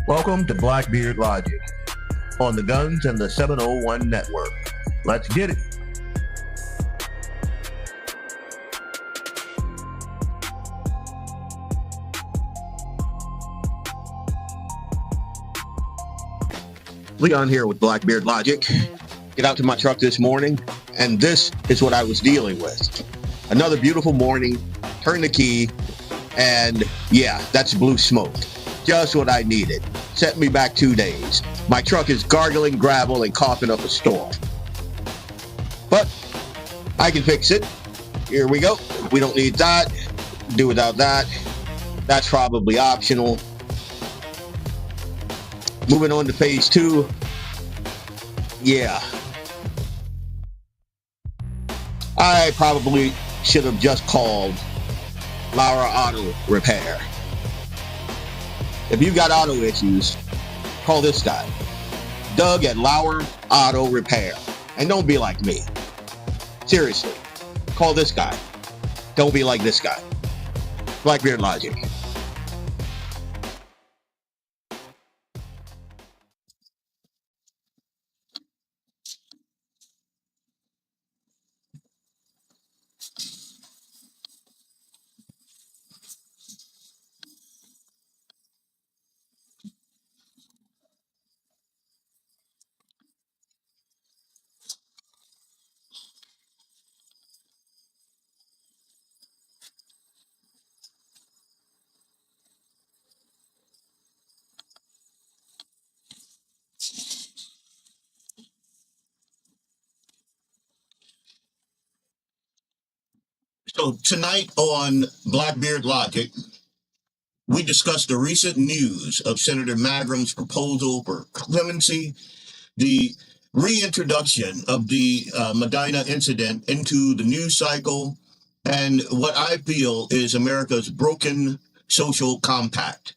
Welcome to Blackbeard Logic on the Guns and the 701 Network. Let's get it. Leon here with Blackbeard Logic. Get out to my truck this morning, and this is what I was dealing with. Another beautiful morning, turn the key, and yeah, that's blue smoke. Just what I needed. Set me back 2 days. My truck is gargling gravel and coughing up a storm. But I can fix it. Here we go. We don't need that. Do without that. That's probably optional. Moving on to phase 2. Yeah. I probably should have just called Laura Auto Repair. If you got auto issues, call this guy, Doug at Laura Auto Repair. And don't be like me. Seriously, call this guy. Don't be like this guy. Blackbeard Logic. So tonight on Blackbeard Logic, we discussed the recent news of Senator Magrum's proposal for clemency, the reintroduction of the Medina incident into the news cycle, and what I feel is America's broken social compact.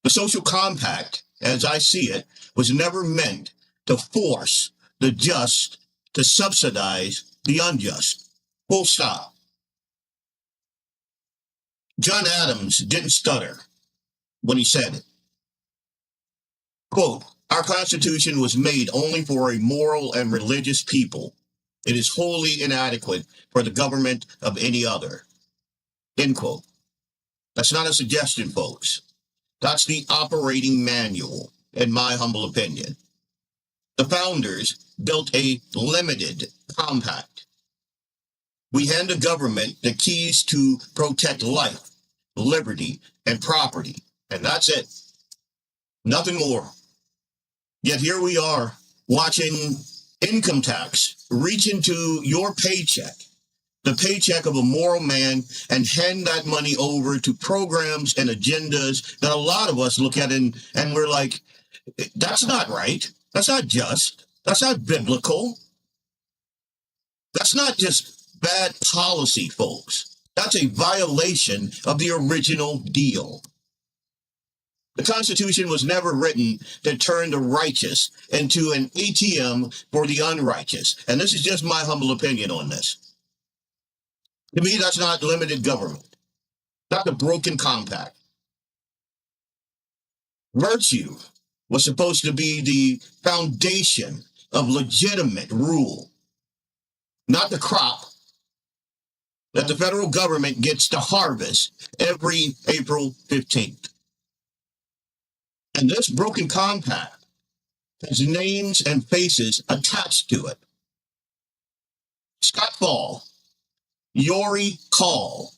The social compact, as I see it, was never meant to force the just to subsidize the unjust. Full stop. John Adams didn't stutter when he said it. Quote, "Our Constitution was made only for a moral and religious people. It is wholly inadequate for the government of any other." End quote. That's not a suggestion, folks. That's the operating manual, in my humble opinion. The founders built a limited compact. We hand the government the keys to protect life, liberty, and property, and that's it. Nothing more. Yet here we are watching income tax reach into your paycheck, the paycheck of a moral man, and hand that money over to programs and agendas that a lot of us look at and we're like, that's not right. That's not just. That's not biblical. That's not just bad policy, folks. That's a violation of the original deal. The Constitution was never written to turn the righteous into an ATM for the unrighteous. And this is just my humble opinion on this. To me, that's not limited government. That's a broken compact. Virtue was supposed to be the foundation of legitimate rule, not the crop that the federal government gets to harvest every April 15th. And this broken compact has names and faces attached to it. Scott Faul, Yorie, Kahl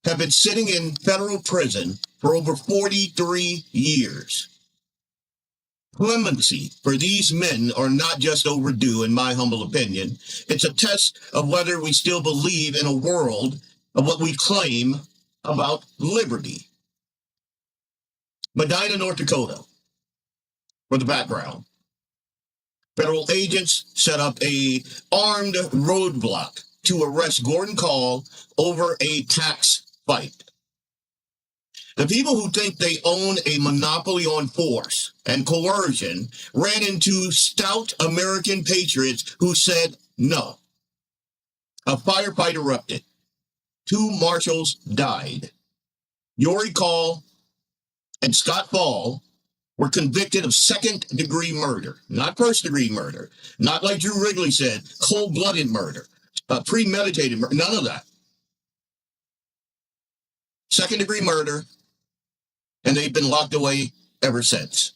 have been sitting in federal prison for over 43 years. Clemency for these men are not just overdue, in my humble opinion. It's a test of whether we still believe in a world of what we claim about liberty. Medina, North Dakota, for the background. Federal agents set up a armed roadblock to arrest Gordon Kahl over a tax fight. The people who think they own a monopoly on force and coercion ran into stout American patriots who said no. A firefight erupted. 2 marshals died. Yorie, Kahl, and Scott Faul were convicted of second-degree murder, not first-degree murder, not like Drew Wrigley said, cold-blooded murder, premeditated murder, none of that. Second-degree murder, and they've been locked away ever since.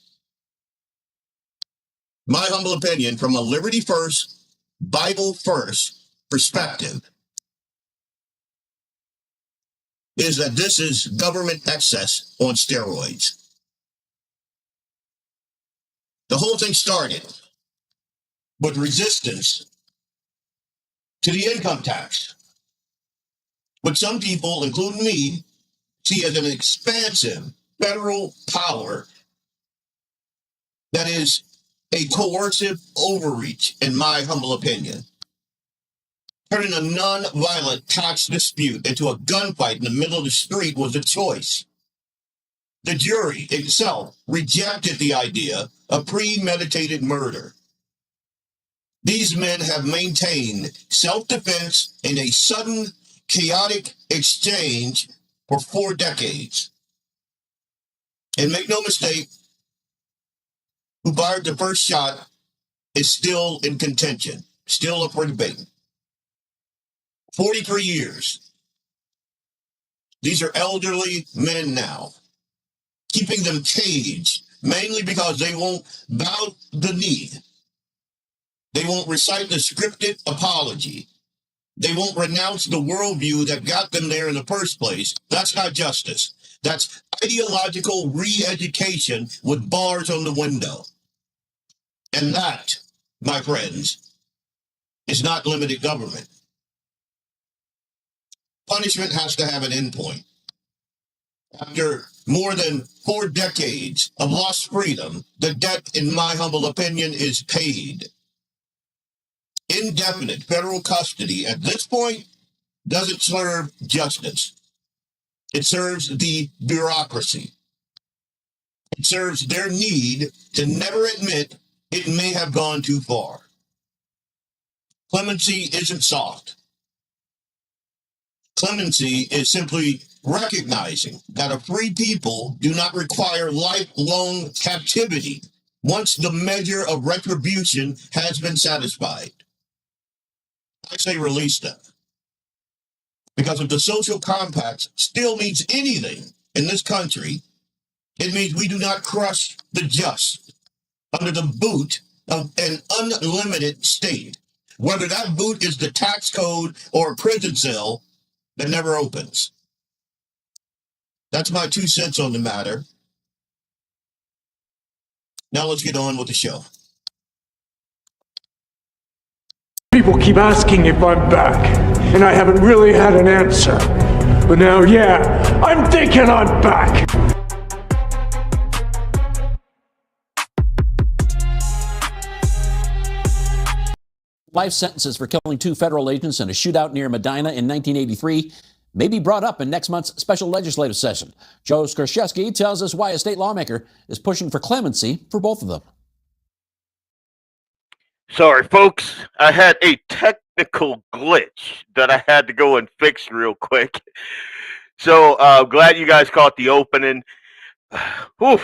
My humble opinion, from a Liberty First, Bible First perspective, is that this is government excess on steroids. The whole thing started with resistance to the income tax, which some people, including me, see as an expansive federal power that is a coercive overreach, in my humble opinion. Turning a non-violent tax dispute into a gunfight in the middle of the street was a choice. The jury itself rejected the idea of premeditated murder. These men have maintained self-defense in a sudden, chaotic exchange for 4 decades. And make no mistake, who fired the first shot is still in contention, still up for debate. 43 years. These are elderly men now, keeping them caged, mainly because they won't bow the knee. They won't recite the scripted apology. They won't renounce the worldview that got them there in the first place. That's not justice. That's ideological re-education with bars on the window. And that, my friends, is not limited government. Punishment has to have an endpoint. After more than 4 decades of lost freedom, the debt, in my humble opinion, is paid. Indefinite federal custody at this point doesn't serve justice. It serves the bureaucracy. It serves their need to never admit it may have gone too far. Clemency isn't soft. Clemency is simply recognizing that a free people do not require lifelong captivity once the measure of retribution has been satisfied. I say release them. Because if the social compact still means anything in this country, it means we do not crush the just under the boot of an unlimited state, whether that boot is the tax code or a prison cell that never opens. That's my 2 cents on the matter. Now let's get on with the show. People keep asking if I'm back, and I haven't really had an answer. But now, yeah, I'm thinking I'm back. Life sentences for killing 2 federal agents in a shootout near Medina in 1983 may be brought up in next month's special legislative session. Joe Skrzyewski tells us why a state lawmaker is pushing for clemency for both of them. Sorry, folks. I had a technical glitch that I had to go and fix real quick. So glad you guys caught the opening. Whew.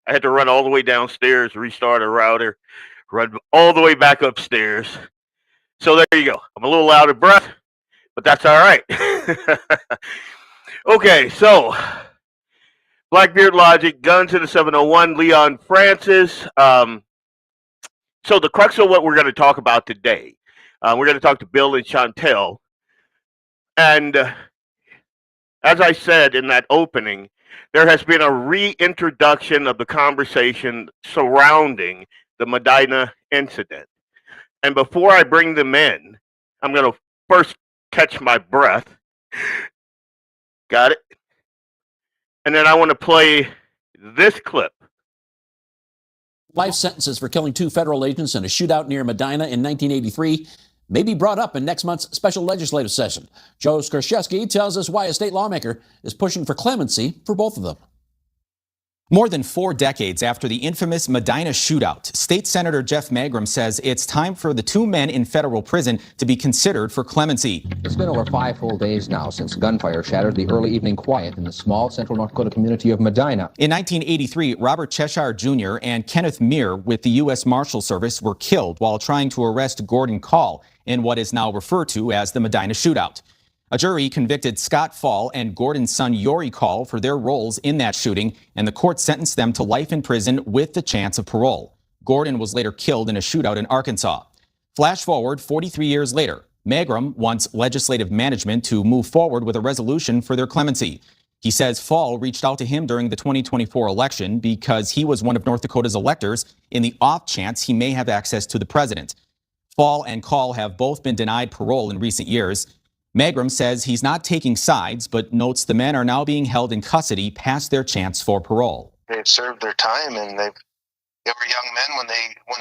I had to run all the way downstairs, restart a router, run all the way back upstairs. So there you go. I'm a little out of breath, but that's all right. Okay, so Blackbeard Logic, Guns in the 701, Leon Francis. So the crux of what we're going to talk about today, we're going to talk to Bill and Chantel. And as I said in that opening, there has been a reintroduction of the conversation surrounding the Medina incident. And before I bring them in, I'm going to first catch my breath. Got it? And then I want to play this clip. Life sentences for killing 2 federal agents in a shootout near Medina in 1983 may be brought up in next month's special legislative session. Joe Skrzyewski tells us why a state lawmaker is pushing for clemency for both of them. More than 4 decades after the infamous Medina shootout, State Senator Jeff Magrum says it's time for the 2 men in federal prison to be considered for clemency. It's been over 5 full days now since gunfire shattered the early evening quiet in the small central North Dakota community of Medina. In 1983, Robert Cheshire Jr. and Kenneth Meir with the U.S. Marshal Service were killed while trying to arrest Gordon Kahl in what is now referred to as the Medina shootout. A jury convicted Scott Faul and Gordon's son Yorie Kahl for their roles in that shooting, and the court sentenced them to life in prison with the chance of parole. Gordon was later killed in a shootout in Arkansas. Flash forward 43 years later, Magrum wants legislative management to move forward with a resolution for their clemency. He says Faul reached out to him during the 2024 election because he was one of North Dakota's electors in the off chance he may have access to the president. Faul and Kahl have both been denied parole in recent years. Magrum says he's not taking sides, but notes the men are now being held in custody past their chance for parole. They've served their time, and they were young men when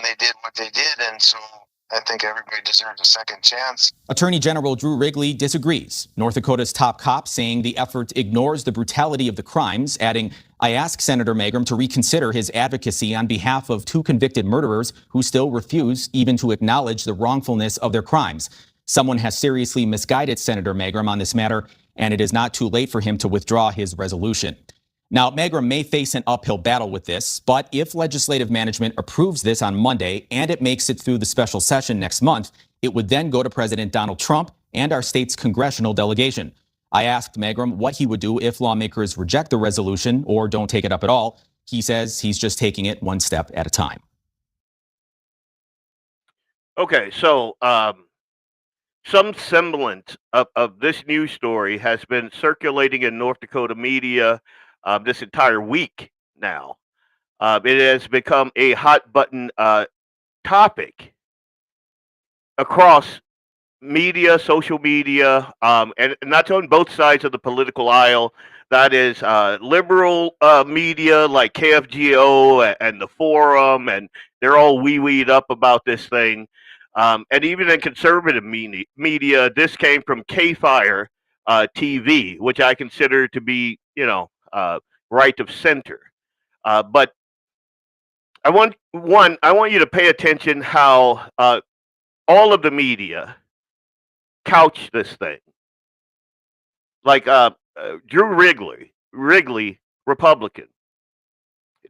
they did what they did, and so I think everybody deserves a second chance. Attorney General Drew Wrigley disagrees. North Dakota's top cop saying the effort ignores the brutality of the crimes, adding, "I ask Senator Magrum to reconsider his advocacy on behalf of 2 convicted murderers who still refuse even to acknowledge the wrongfulness of their crimes. Someone has seriously misguided Senator Magrum on this matter, and it is not too late for him to withdraw his resolution." Now, Magrum may face an uphill battle with this, but if legislative management approves this on Monday and it makes it through the special session next month, it would then go to President Donald Trump and our state's congressional delegation. I asked Magrum what he would do if lawmakers reject the resolution or don't take it up at all. He says he's just taking it one step at a time. Okay, so some semblance of this news story has been circulating in North Dakota media this entire week now. It has become a hot button topic across media, social media, and that's on both sides of the political aisle. That is liberal media like KFGO and the Forum, and they're all wee-weed up about this thing. And even in conservative media, this came from K-Fire TV, which I consider to be, right of center. But I want you to pay attention how all of the media couch this thing. Like Drew Wrigley, Republican.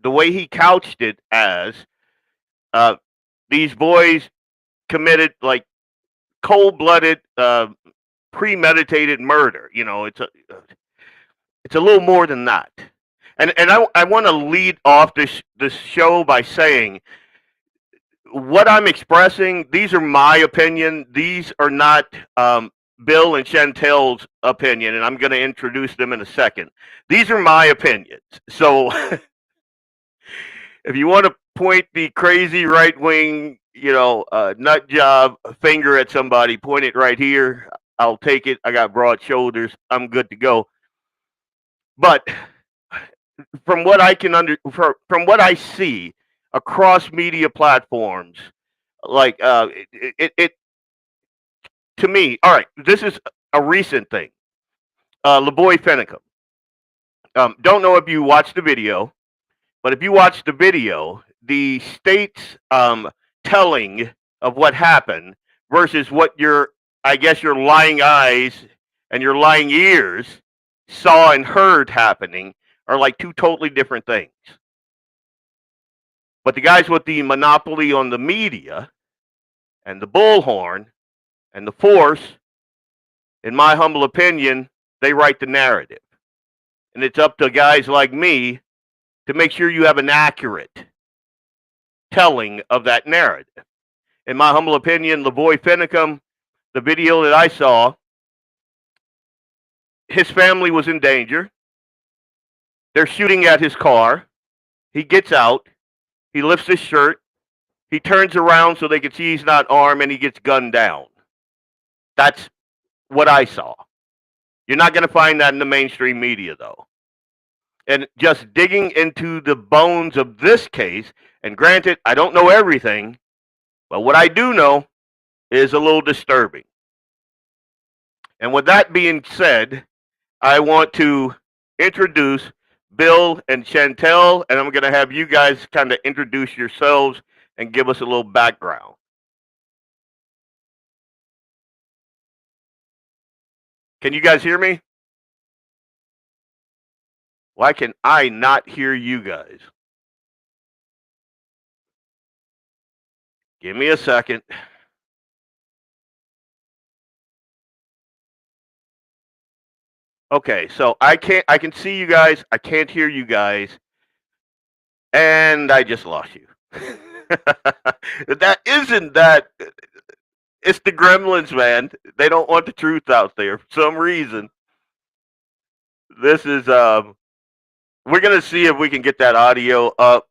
The way he couched it as these boys committed like cold-blooded, premeditated murder. It's a little more than that. And I want to lead off this show by saying what I'm expressing. These are my opinion. These are not Bill and Chantel's opinion, and I'm going to introduce them in a second. These are my opinions. So if you want to point the crazy right-wing, nut job finger at somebody, point it right here. I'll take it. I got broad shoulders. I'm good to go. But from what I from what I see across media platforms, like it to me, all right, this is a recent thing. LaBoy Finicum. Don't know if you watched the video, but if you watched the video, the state's telling of what happened versus what your lying eyes and your lying ears saw and heard happening are like 2 totally different things. But the guys with the monopoly on the media and the bullhorn and the force, in my humble opinion, they write the narrative. And it's up to guys like me to make sure you have an accurate telling of that narrative. In my humble opinion, LaBoy Finicum, the video that I saw, his family was in danger. They're shooting at his car. He gets out. He lifts his shirt. He turns around so they can see he's not armed, and he gets gunned down. That's what I saw. You're not going to find that in the mainstream media, though. And just digging into the bones of this case, and granted, I don't know everything, but what I do know is a little disturbing. And with that being said, I want to introduce Bill and Chantel, and I'm going to have you guys kind of introduce yourselves and give us a little background. Can you guys hear me? Why can I not hear you guys? Give me a second. Okay, so I can see you guys. I can't hear you guys. And I just lost you. That isn't that. It's the gremlins, man. They don't want the truth out there for some reason. This is we're gonna see if we can get that audio up.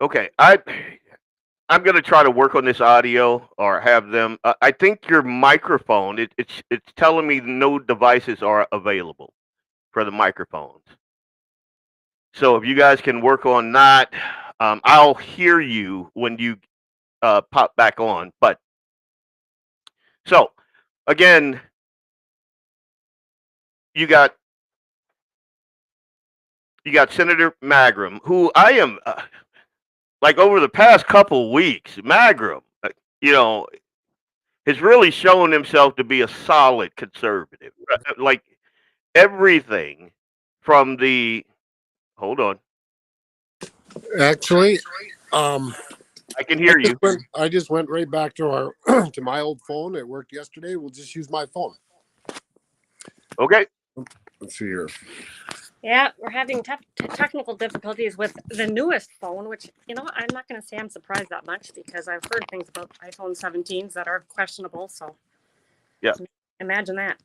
Okay, I'm gonna try to work on this audio or have them. I think your microphone. It's telling me no devices are available for the microphones. So if you guys can work on that, I'll hear you when you pop back on. But so again, you got Senator Magrum, who I am like over the past couple weeks. Magrum, you know, has really shown himself to be a solid conservative. Like everything from the hold on. Actually, I can hear you. I just went right back to our to my old phone. It worked yesterday. We'll just use my phone. Okay. Let's see here. Yeah, we're having technical difficulties with the newest phone, which, you know, I'm not going to say I'm surprised that much because I've heard things about iPhone 17s that are questionable. So, yeah, imagine that,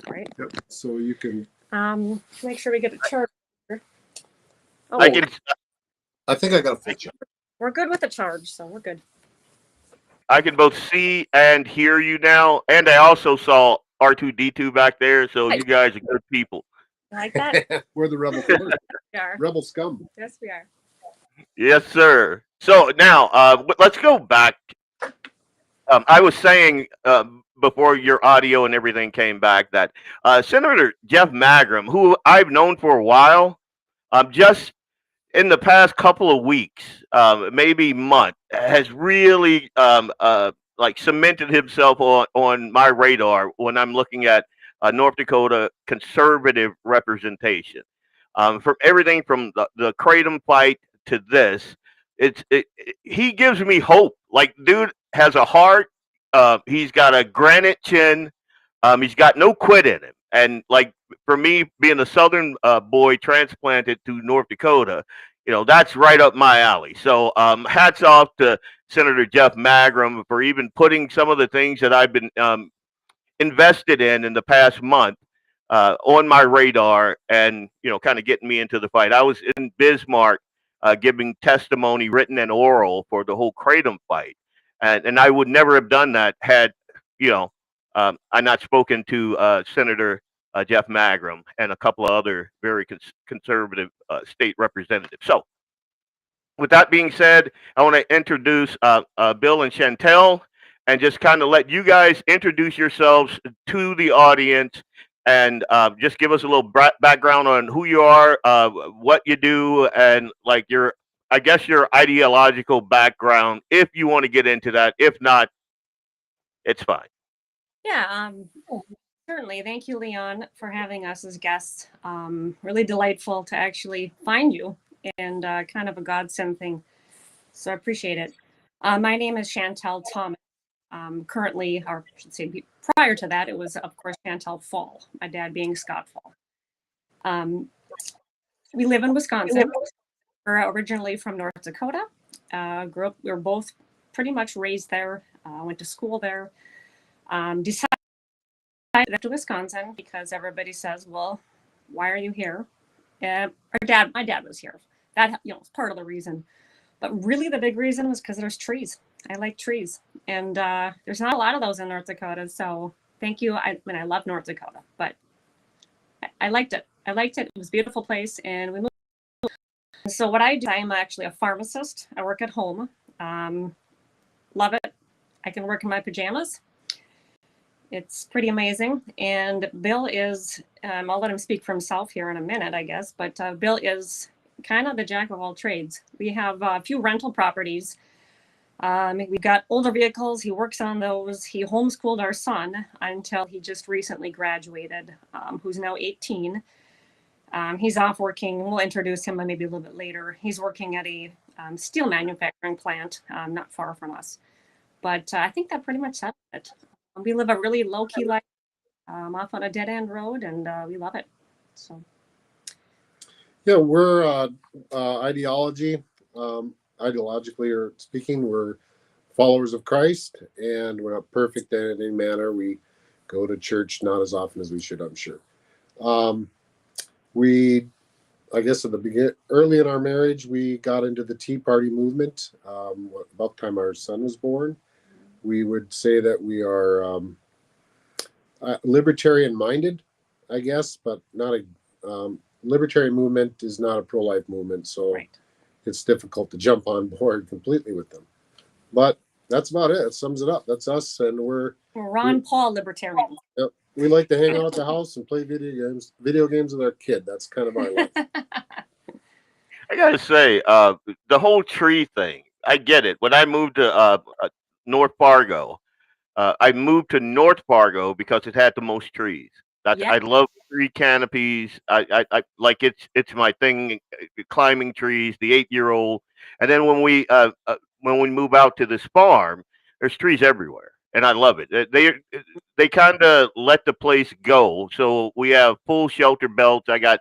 right? Yep. So you can make sure we get a charger. Oh, I think I got a full charge. We're good with the charge, so we're good. I can both see and hear you now, and I also saw R2D2 back there. So you guys are good people. Like that? We're the rebel. We are. Rebel scum. Yes, we are. Yes, sir. So now let's go back. I was saying before your audio and everything came back that Senator Jeff Magrum, who I've known for a while, just in the past couple of weeks, maybe month, has really like cemented himself on my radar when I'm looking at North Dakota conservative representation. From everything from the Kratom fight to this, he gives me hope. Like, dude has a heart. He's got a granite chin. He's got no quit in him. And like for me, being a Southern boy transplanted to North Dakota, you know, that's right up my alley. So hats off to Senator Jeff Magrum for even putting some of the things that I've been invested in the past month on my radar and, you know, kind of getting me into the fight. I was in Bismarck giving testimony, written and oral, for the whole Kratom fight. And I would never have done that had, you know, I not spoken to Senator Jeff Magrum and a couple of other very conservative state representatives. So with that being said, I want to introduce Bill and Chantel and just kind of let you guys introduce yourselves to the audience and just give us a little background on who you are, what you do, and like your, I guess, your ideological background, if you want to get into that. If not, it's fine. Yeah, certainly. Thank you, Leon, for having us as guests. Really delightful to actually find you, and kind of a godsend thing. So I appreciate it. My name is Chantel Thomas. Currently, or I should say prior to that, it was, of course, Chantel Faul, my dad being Scott Faul. We live in Wisconsin. We're originally from North Dakota. Grew up, we were both pretty much raised there, went to school there. Decided to Wisconsin because everybody says, well, why are you here? My dad was here. That, you know, was part of the reason. But really the big reason was because there's trees. I like trees. And there's not a lot of those in North Dakota. So thank you. I mean, I love North Dakota, but I liked it. I liked it. It was a beautiful place. And we moved. So what I do, I am actually a pharmacist. I work at home. Love it. I can work in my pajamas. It's pretty amazing. And Bill is, I'll let him speak for himself here in a minute, I guess, but Bill is kind of the jack of all trades. We have a few rental properties. We've got older vehicles. He works on those. He homeschooled our son until he just recently graduated, who's now 18. He's off working. We'll introduce him maybe a little bit later. He's working at a steel manufacturing plant not far from us. But I think that pretty much says it. We live a really low-key life off on a dead-end road, and we love it. So, Yeah, we're ideologically or speaking, we're followers of Christ, and we're not perfect in any manner. We go to church not as often as we should, I'm sure. I guess at the beginning, early in our marriage, we got into the Tea Party movement. About the time our son was born, we would say that we are libertarian-minded, I guess, but not a libertarian movement is not a pro-life movement, so right. It's difficult to jump on board completely with them. But that's about it. It sums it up. That's us, and we're Ron Paul libertarian. Yep. We like to hang out at the house and play video games with our kid. That's kind of our life. I gotta say, the whole tree thing, I get it. When I moved to North Fargo, I moved to North Fargo because it had the most trees. I love tree canopies. I like it's my thing. Climbing trees. The 8-year-old, and then when we move out to this farm, there's trees everywhere, and I love it. They kind of let the place go, so we have full shelter belts. I got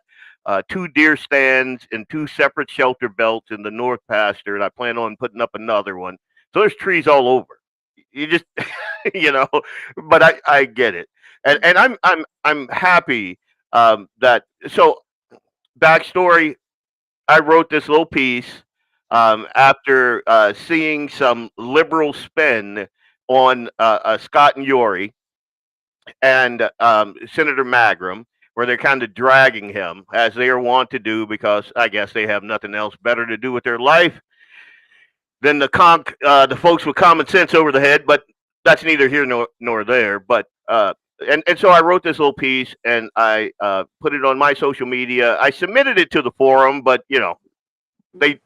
2 deer stands and 2 separate shelter belts in the north pasture, and I plan on putting up another one. So there's trees all over. You just but I get it, and I'm happy that. So backstory, I wrote this little piece after seeing some liberal spin on Scott and Yorie and Senator Magrum, where they're kind of dragging him as they are wont to do because I guess they have nothing else better to do with their life than the folks with common sense over the head. But that's neither here nor there. But and so I wrote this little piece and I put it on my social media. I submitted it to the forum, but they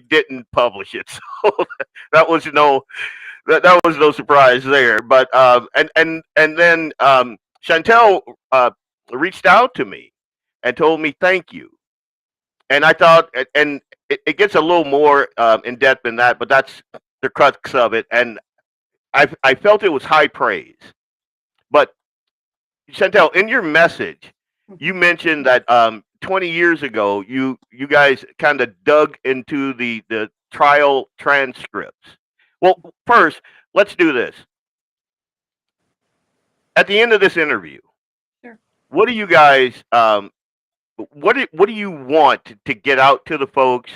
didn't publish it, so that was that was no surprise there. But and then Chantel reached out to me and told me thank you, and I thought, and it gets a little more in depth than that, but that's the crux of it, and I felt it was high praise. But Chantel, in your message, you mentioned that 20 years ago, you guys kind of dug into the trial transcripts. Well, first, let's do this. At the end of this interview, Sure. What do you guys, what do you want to get out to the folks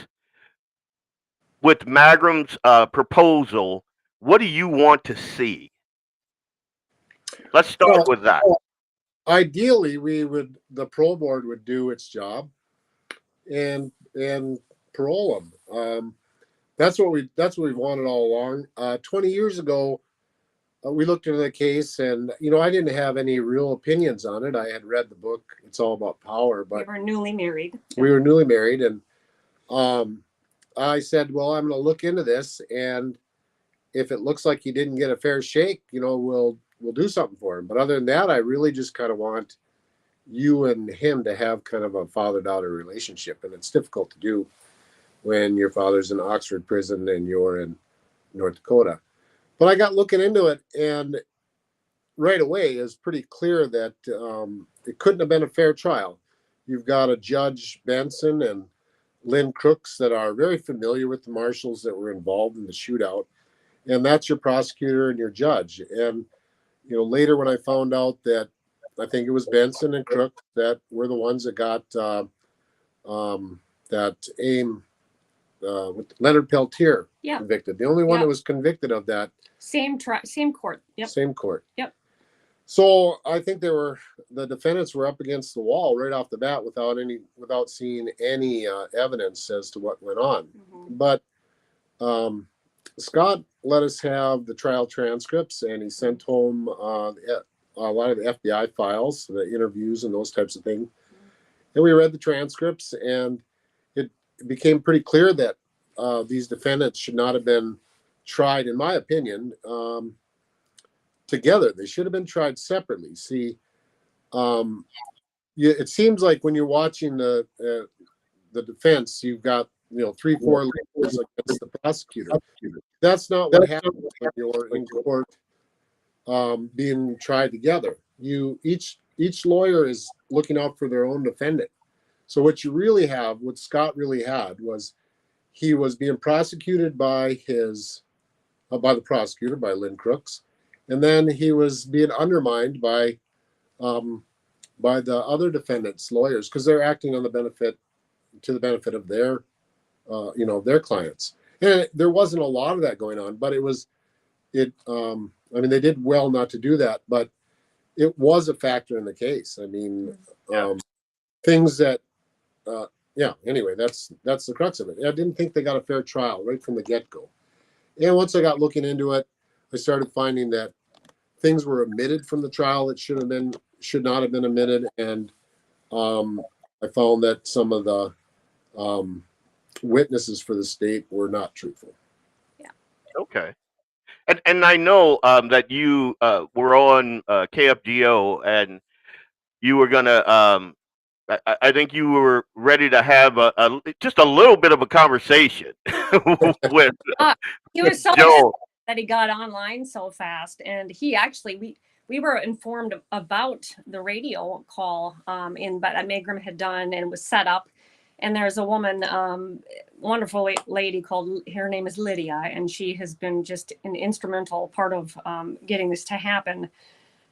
with Magrum's proposal? What do you want to see? Let's start with that. Ideally, the parole board would do its job and parole them. That's what we've wanted all along. 20 years ago, we looked into the case, and I didn't have any real opinions on it. I had read the book. It's all about power, but we were newly married. And I said, well, I'm going to look into this, and if it looks like he didn't get a fair shake, we'll do something for him. But other than that, I really just kind of want you and him to have kind of a father-daughter relationship, and it's difficult to do when your father's in Oxford prison and you're in North Dakota. But I got looking into it, and right away it was pretty clear that it couldn't have been a fair trial. You've got a Judge Benson and Lynn Crooks that are very familiar with the marshals that were involved in the shootout, and that's your prosecutor and your judge. And later when I found out that I think it was Benson and Crooks that were the ones that got that aim with Leonard Peltier convicted. The only one that was convicted of that. Same court. Yep. Same court. Yep. So I think the defendants were up against the wall right off the bat without seeing any evidence as to what went on. Mm-hmm. But Scott let us have the trial transcripts, and he sent home a lot of the FBI files, the interviews and those types of things. And we read the transcripts, and it became pretty clear that these defendants should not have been tried, in my opinion, together. They should have been tried separately. See, it seems like when you're watching the defense, you've got 3-4 lawyers against the prosecutor. That's not what happens when you're in court being tried together. Each lawyer is looking out for their own defendant. So what Scott really had was he was being prosecuted by the prosecutor, by Lynn Crooks, and then he was being undermined by the other defendants' lawyers, because they're acting to the benefit of their their clients. And there wasn't a lot of that going on, but they did well not to do that, but it was a factor in the case. Things that anyway, that's the crux of it. I didn't think they got a fair trial right from the get-go. And once I got looking into it, I started finding that things were omitted from the trial that should not have been omitted, and I found that some of the witnesses for the state were not truthful. Yeah. Okay. And I know that you were on KFGO, and you were gonna. I think you were ready to have just a little bit of a conversation with he was so Joel. that he got online so fast, and he actually we were informed about the radio call that Magrum had done, and it was set up. And there's a woman, wonderful lady her name is Lydia, and she has been just an instrumental part of getting this to happen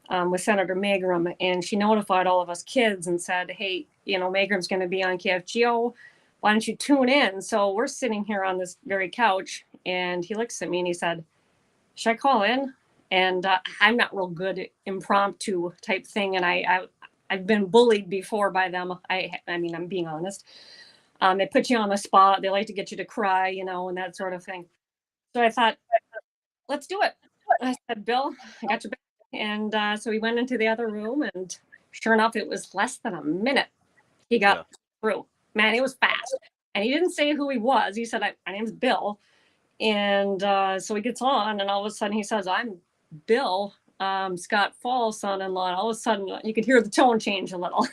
with Senator Magrum. And she notified all of us kids and said, hey, Magrum's going to be on KFGO. Why don't you tune in? So we're sitting here on this very couch, and he looks at me and he said, should I call in? And I'm not real good at impromptu type thing, and I've been bullied before by them. I'm being honest. They put you on the spot. They like to get you to cry, and that sort of thing. So I thought, let's do it. I said, Bill, I got your back. And so we went into the other room, and sure enough, it was less than a minute. He got through. Man, it was fast. And he didn't say who he was. He said, my name's Bill. And so he gets on, and all of a sudden he says, I'm Bill, Scott Faul, son-in-law. And all of a sudden you could hear the tone change a little.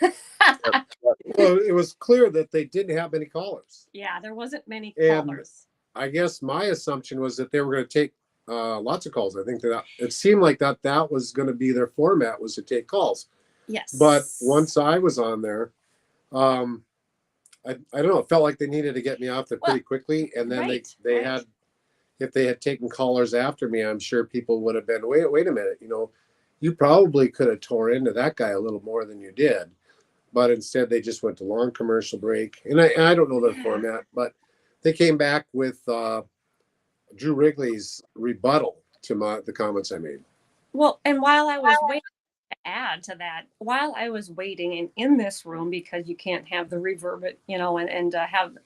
Well, it was clear that they didn't have many callers. Yeah, there wasn't many And callers. I guess my assumption was that they were going to take lots of calls. I think that it seemed like that was going to be their format, was to take calls. Yes. But once I was on there, I don't know, it felt like they needed to get me off there pretty quickly. And then they had, if they had taken callers after me, I'm sure people would have been, wait a minute, you probably could have tore into that guy a little more than you did. But instead, they just went to long commercial break. And I don't know the format, but they came back with Drew Wrigley's rebuttal to the comments I made. Well, and while I was waiting to add to that, while I was waiting in this room, because you can't have the reverb, and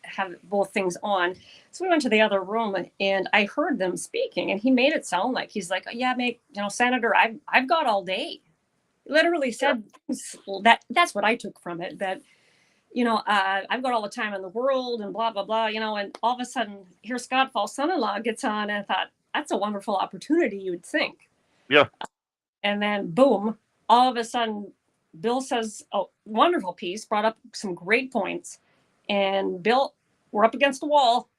have both things on. So we went to the other room, and I heard them speaking, and he made it sound like he's like, yeah, Senator, I've got all day. Literally said that's what I took from it, that I've got all the time in the world and blah blah blah, and all of a sudden here Scott Faul's son-in-law gets on, and I thought, that's a wonderful opportunity, you would think. Yeah. And then boom, all of a sudden Bill says a wonderful piece, brought up some great points, and Bill, we're up against the wall.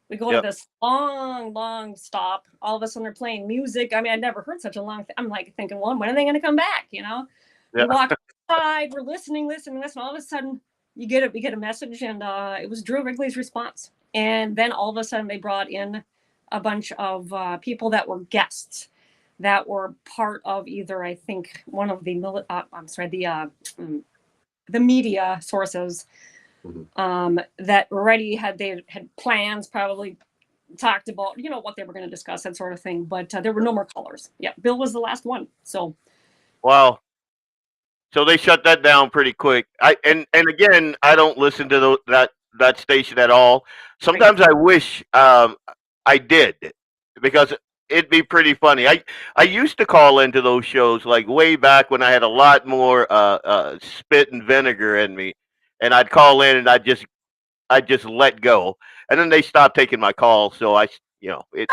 We go to this long stop. All of a sudden they're playing music. I never heard such a long thing. I'm like thinking, well, when are they going to come back? We walk outside, we're listening. All of a sudden we get a message, and it was Drew Wrigley's response. And then all of a sudden they brought in a bunch of people that were guests that were part of either, I think, one of the media sources. That already had plans, probably talked about what they were going to discuss, that sort of thing, but there were no more callers. Bill was the last one. So wow, so they shut that down pretty quick. And again, I don't listen to that station at all. Sometimes I wish I did, because it'd be pretty funny. I used to call into those shows like way back when I had a lot more spit and vinegar in me, and I'd call in and I'd just let go, and then they stopped taking my calls. So it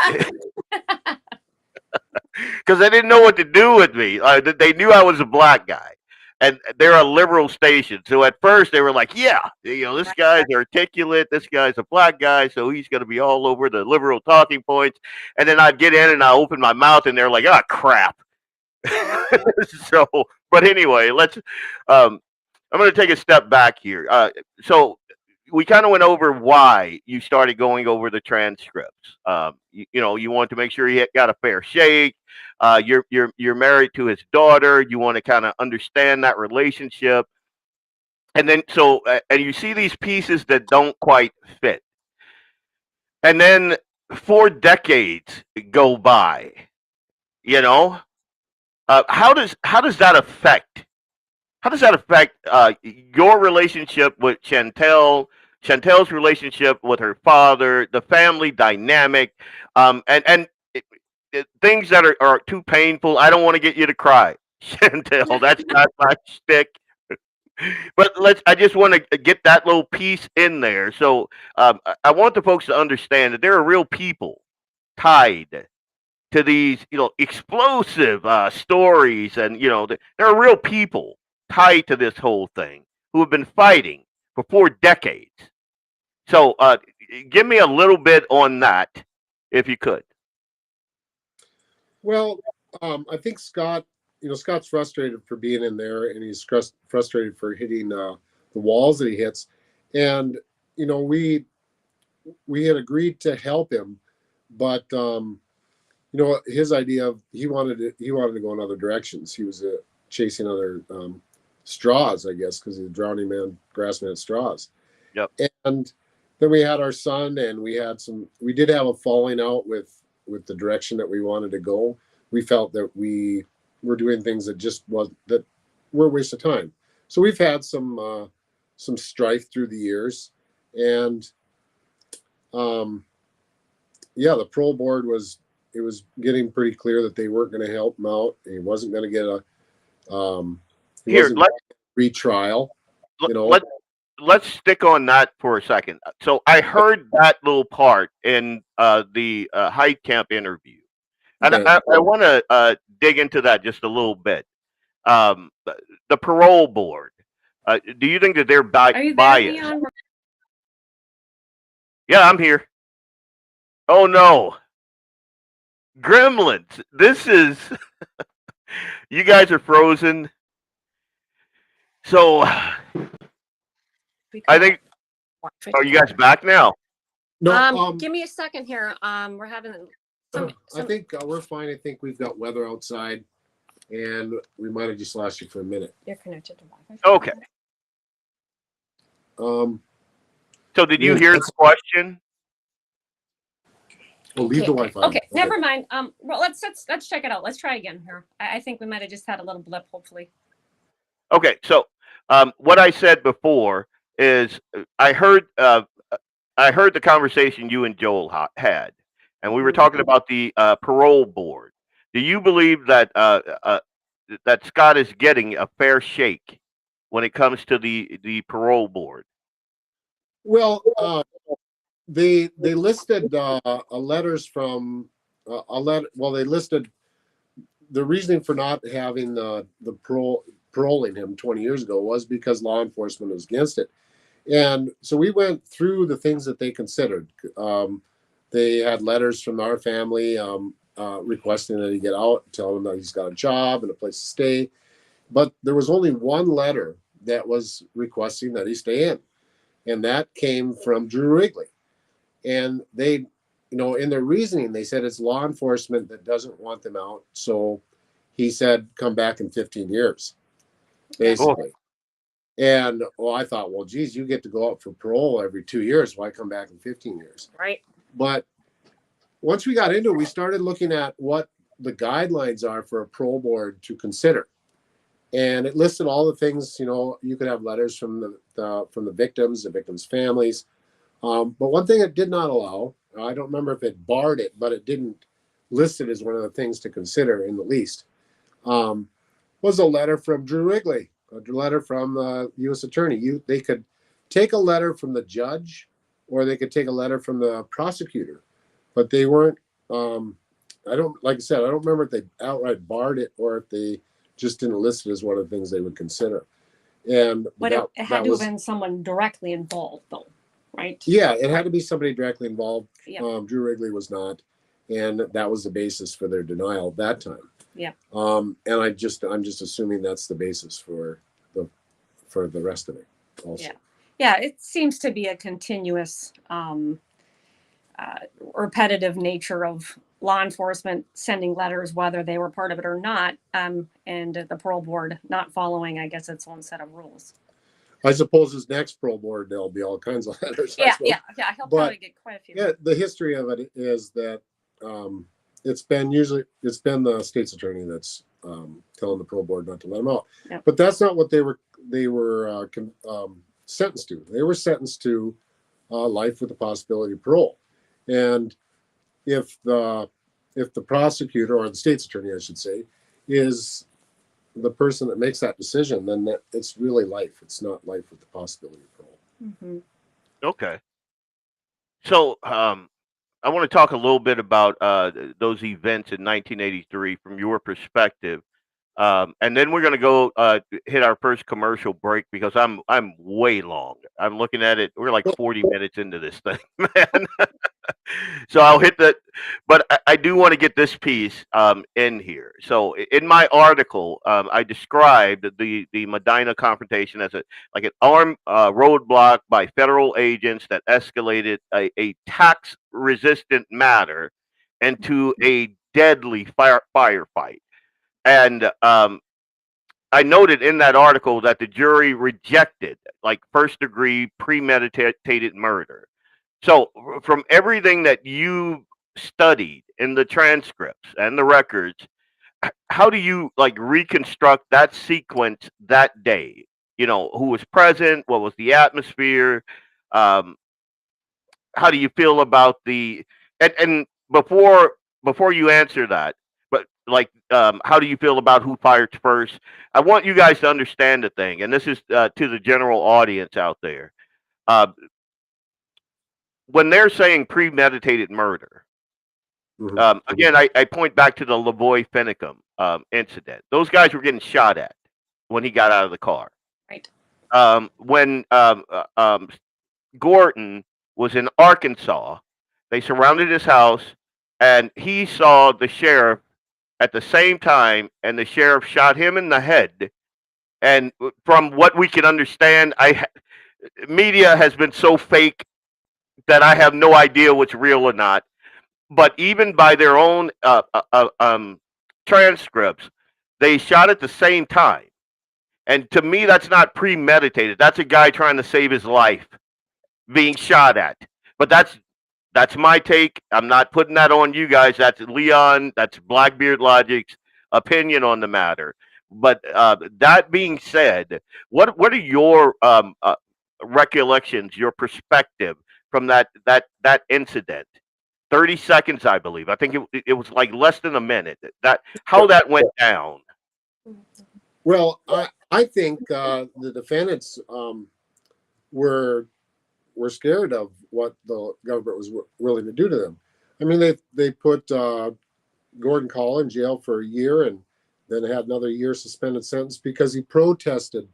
because they didn't know what to do with me. They knew I was a black guy, and they're a liberal station. So at first they were like, "Yeah, this guy's articulate. This guy's a black guy, so he's going to be all over the liberal talking points." And then I'd get in and I open my mouth, and they're like, "Ah, crap." So, but anyway, let's. I'm going to take a step back here. So we kind of went over why you started going over the transcripts. You want to make sure he got a fair shake. You're married to his daughter. You want to kind of understand that relationship, and then and you see these pieces that don't quite fit, and then 4 decades go by. How does that affect? How does that affect your relationship with Chantel's relationship with her father, the family dynamic, and things that are too painful? I don't want to get you to cry, Chantel. That's not my shtick. But I just want to get that little piece in there. So I want the folks to understand that there are real people tied to these, explosive stories, and there are real people tied to this whole thing who have been fighting for 4 decades. So, give me a little bit on that, if you could. Well, I think Scott's frustrated for being in there, and he's frustrated for hitting the walls that he hits. And we had agreed to help him, but his idea of he wanted to go in other directions. He was chasing other straws, I guess, because he's a drowning man, grasping at straws. Yep. And then we had our son, and we did have a falling out with the direction that we wanted to go. We felt that we were doing things that were a waste of time. So we've had some strife through the years, and the parole board was getting pretty clear that they weren't going to help him out. He wasn't going to get retrial. Let's stick on that for a second. So I heard that little part in the Hyde Camp interview, and I want to dig into that just a little bit. The parole board. Do you think that they're biased? Leon? Yeah, I'm here. Oh no, Gremlins! This is you guys are frozen. So I think. Are you guys back now? No. Give me a second here. We're having some. I think we're fine. I think we've got weather outside, and we might have just lost you for a minute. You're connected to Wi-Fi. Okay. So did you hear the question? We'll leave the Wi-Fi. Okay, never mind. Well, let's check it out. Let's try again here. I think we might have just had a little blip, hopefully. Okay, so what I said before is I heard the conversation you and Joel had, and we were talking about the parole board. Do you believe that that Scott is getting a fair shake when it comes to the parole board? Well, they listed letters from a letter. Well, they listed the reasoning for not having the paroling him 20 years ago was because law enforcement was against it. And so we went through the things that they considered. They had letters from our family requesting that he get out, telling him that he's got a job and a place to stay. But there was only one letter that was requesting that he stay in. And that came from Drew Wrigley. And they, in their reasoning, they said it's law enforcement that doesn't want them out. So he said, come back in 15 years, basically. And I thought, well, geez, you get to go out for parole every 2 years. Why come back in 15 years? Right. But once we got into it, we started looking at what the guidelines are for a parole board to consider. And it listed all the things, you could have letters from the victims' families. But one thing it did not allow, I don't remember if it barred it, but it didn't listed as one of the things to consider in the least, was a letter from Drew Wrigley, a letter from the U.S. Attorney. They could take a letter from the judge, or they could take a letter from the prosecutor, but they weren't. Like I said, I don't remember if they outright barred it or if they just didn't list it as one of the things they would consider. But it had to have been someone directly involved, though, right? Yeah, it had to be somebody directly involved. Yeah. Drew Wrigley was not, and that was the basis for their denial at that time. Yeah. And I'm just assuming that's the basis for the rest of it also. Yeah. Yeah, it seems to be a continuous repetitive nature of law enforcement sending letters, whether they were part of it or not, and the parole board not following, I guess, its own set of rules. I suppose his next parole board, there'll be all kinds of letters. Yeah. He'll probably get quite a few. Yeah, the history of it is that it's been the state's attorney that's telling the parole board not to let him out. Yep. But that's not what they were sentenced to. They were sentenced to life with the possibility of parole. And if the prosecutor, or the state's attorney, I should say, is the person that makes that decision, then it's really life. It's not life with the possibility of parole. Mm-hmm. Okay. So I want to talk a little bit about those events in 1983 from your perspective. And then we're going to go hit our first commercial break because I'm way long. I'm looking at it. We're like 40 minutes into this thing, man. So I'll hit that, but I do want to get this piece in here. So in my article, I described the Medina confrontation as an armed roadblock by federal agents that escalated a tax-resistant matter into a deadly firefight. And I noted in that article that the jury rejected first-degree premeditated murder. So from everything that you studied in the transcripts and the records, how do you reconstruct that sequence that day? Who was present? What was the atmosphere? How do you feel about and before you answer that, but how do you feel about who fired first? I want you guys to understand the thing, and this is to the general audience out there. When they're saying premeditated murder, again, I point back to the Lavoy Finicum incident. Those guys were getting shot at when he got out of the car. Right. When Gordon was in Arkansas, they surrounded his house, and he saw the sheriff at the same time, and the sheriff shot him in the head. And from what we can understand, media has been so fake that I have no idea what's real or not. But even by their own transcripts, they shot at the same time. And to me, that's not premeditated. That's a guy trying to save his life being shot at. But that's my take. I'm not putting that on you guys. That's Leon, that's Blackbeard Logic's opinion on the matter. But that being said, what are your recollections, your perspective from that incident? 30 seconds, I believe. I think it was less than a minute. How that went down. Well, I think the defendants were scared of what the government was willing to do to them. I mean, they put Gordon Kahl in jail for a year, and then had another year suspended sentence because he protested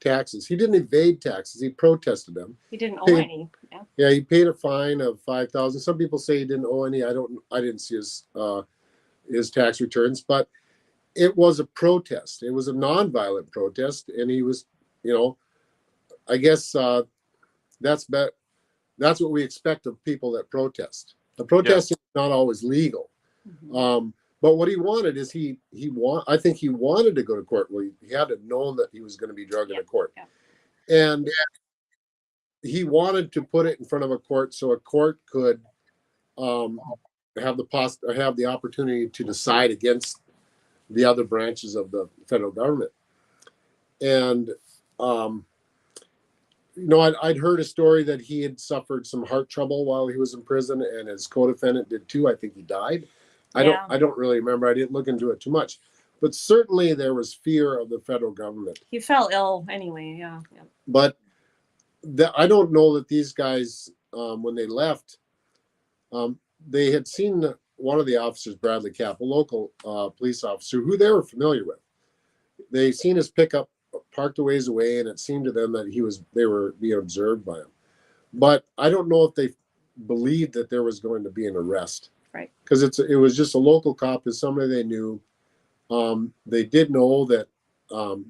taxes. He didn't evade taxes. He protested them. He didn't owe any. Yeah, he paid a fine of $5,000. Some people say he didn't owe any. I didn't see his tax returns, but it was a protest. It was a nonviolent protest, and he was, I guess that's what we expect of people that protest. The protest is not always legal. Mm-hmm. But what he wanted is I think he wanted to go to court. Well, he had to know that he was going to be dragged into court. Yeah. And he wanted to put it in front of a court so a court could have the opportunity to decide against the other branches of the federal government. And I'd heard a story that he had suffered some heart trouble while he was in prison, and his co-defendant did too. I think he died. I don't really remember. I didn't look into it too much, but certainly there was fear of the federal government. He fell ill anyway. Yeah. But I don't know that these guys, when they left, they had seen one of the officers, Bradley Kapp, a local police officer who they were familiar with. They seen his pickup parked a ways away, and it seemed to them that they were being observed by him. But I don't know if they believed that there was going to be an arrest. Right. Because it was just a local cop, is somebody they knew. They did know that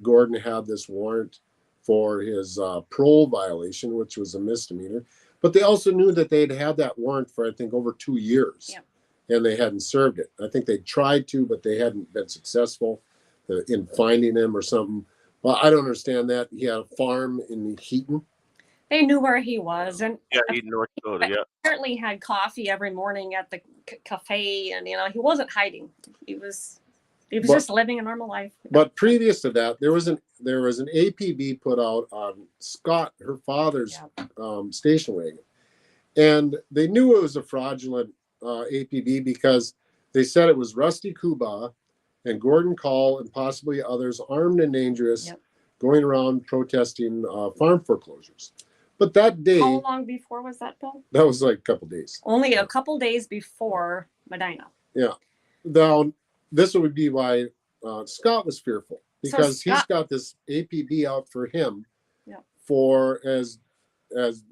Gordon had this warrant for his parole violation, which was a misdemeanor. But they also knew that they'd had that warrant for, I think, over 2 years. Yep. And they hadn't served it. I think they tried to, but they hadn't been successful in finding him or something. Well, I don't understand that. He had a farm in Heaton. They knew where he was, and Heaton, North Dakota. Yeah. Apparently had coffee every morning at the cafe, and he wasn't hiding. He was just living a normal life. But previous to that, there was an APB put out on Scott, her father's station wagon, and they knew it was a fraudulent APB because they said it was Rusty Kuba and Gordon Kahl and possibly others armed and dangerous, going around protesting farm foreclosures. But that day, how long before was that, Bill? That was like a couple days. Only a couple days before Medina. Yeah. Now, this would be why Scott was fearful, because he's got this APB out for him for as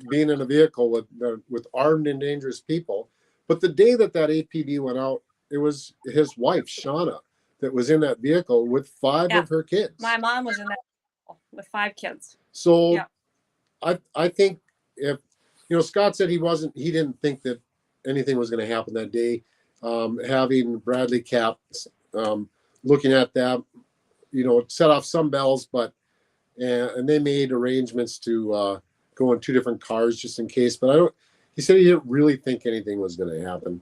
being in a vehicle with armed and dangerous people. But the day that APB went out, it was his wife, Shauna, that was in that vehicle with 5 of her kids. My mom was in that vehicle with 5 kids. So I think if, Scott said he didn't think that anything was going to happen that day. Having Bradley Kapp looking at that, set off some bells, but and they made arrangements to go in 2 different cars just in case. But he said he didn't really think anything was going to happen.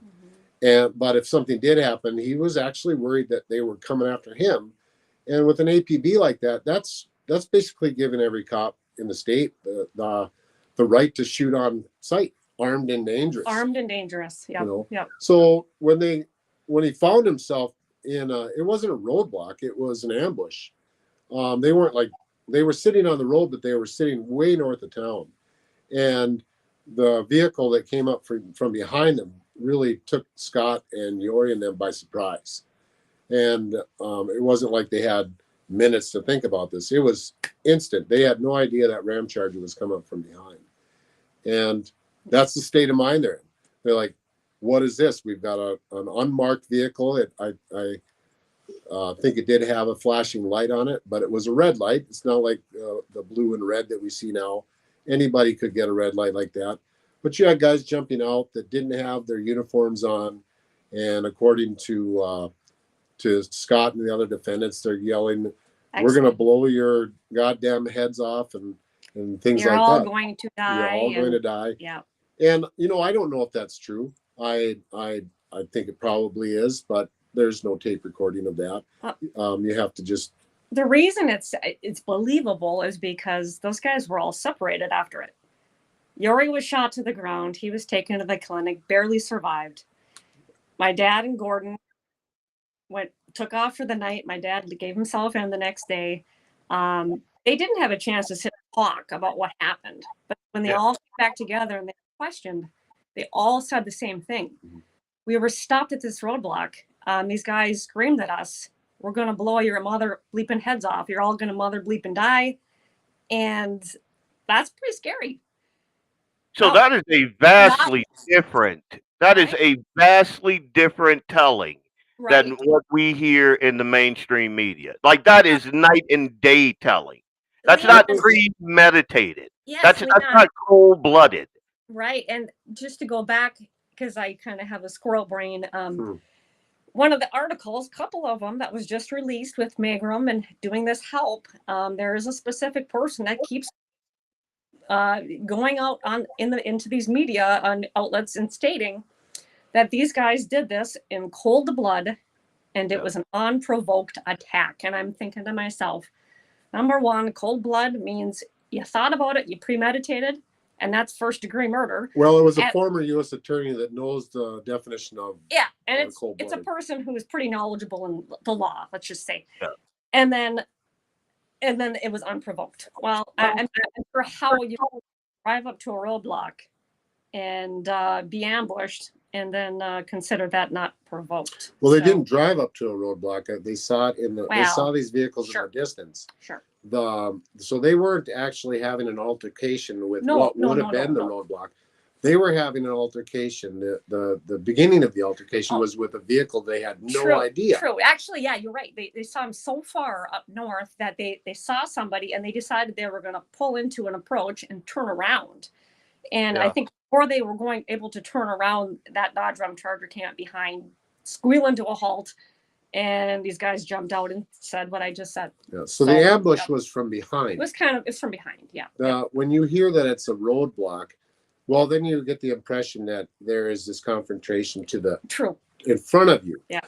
But if something did happen, he was actually worried that they were coming after him. And with an APB like that, that's basically giving every cop in the state the right to shoot on sight, armed and dangerous. Armed and dangerous. Yeah. So when he found himself in it wasn't a roadblock, it was an ambush. They were sitting on the road, but they were sitting way north of town. And the vehicle that came up from behind them really took Scott and Yorie and them by surprise. And it wasn't like they had minutes to think about this. It was instant. They had no idea that Ram Charger was coming up from behind. And that's the state of mind they're in. They're like, what is this? We've got an unmarked vehicle. I think it did have a flashing light on it, but it was a red light. It's not like the blue and red that we see now. Anybody could get a red light like that. But you had guys jumping out that didn't have their uniforms on. And according to Scott and the other defendants, they're yelling, "We're going to blow your goddamn heads off," and things You're like all that. going to die. You're all going to die. Yeah. And I don't know if that's true. I think it probably is, but there's no tape recording of that. You have to just. The reason it's believable is because those guys were all separated after it. Yorie was shot to the ground. He was taken to the clinic, barely survived. My dad and Gordon took off for the night. My dad gave himself in the next day. They didn't have a chance to sit and talk about what happened. But when they all came back together and they questioned, they all said the same thing. We were stopped at this roadblock. These guys screamed at us, "We're going to blow your mother bleeping heads off. You're all going to mother bleeping die." And that's pretty scary. So that is a vastly different. That is a vastly different telling than what we hear in the mainstream media. Like, that is night and day telling. That's not premeditated. That's not cold-blooded. Right. And just to go back, because I kind of have a squirrel brain, one of the articles, a couple of them that was just released with Magrum and doing this help, there is a specific person that keeps going out into these media outlets and stating that these guys did this in cold blood and it was an unprovoked attack. And I'm thinking to myself, number one, cold blood means you thought about it, you premeditated, and that's first-degree murder. Well, it was a And- former U.S. attorney that knows the definition of and it's a cold-blooded. person who is pretty knowledgeable in the law, let's just say. Yeah. And then it was unprovoked. Well, I'm not sure how you drive up to a roadblock and be ambushed and then consider that not provoked. Well, they So, didn't drive up to a roadblock. They saw it they Well, saw these vehicles sure. in the distance. Sure. So they weren't actually having an altercation with No, what no, would no, have been no, the no. roadblock. They were having an altercation. The beginning of the altercation Oh. was with a vehicle they had no True, idea. True. Actually, yeah, you're right. They saw him so far up north that they saw somebody and they decided they were going to pull into an approach and turn around. And I think before they were able to turn around, that Dodge Ram Charger came up behind, squealing to a halt, and these guys jumped out and said what I just said. Yeah, so the ambush was from behind. It's from behind, yeah. When you hear that it's a roadblock, well, then you get the impression that there is this confrontation True. in front of you. Yeah.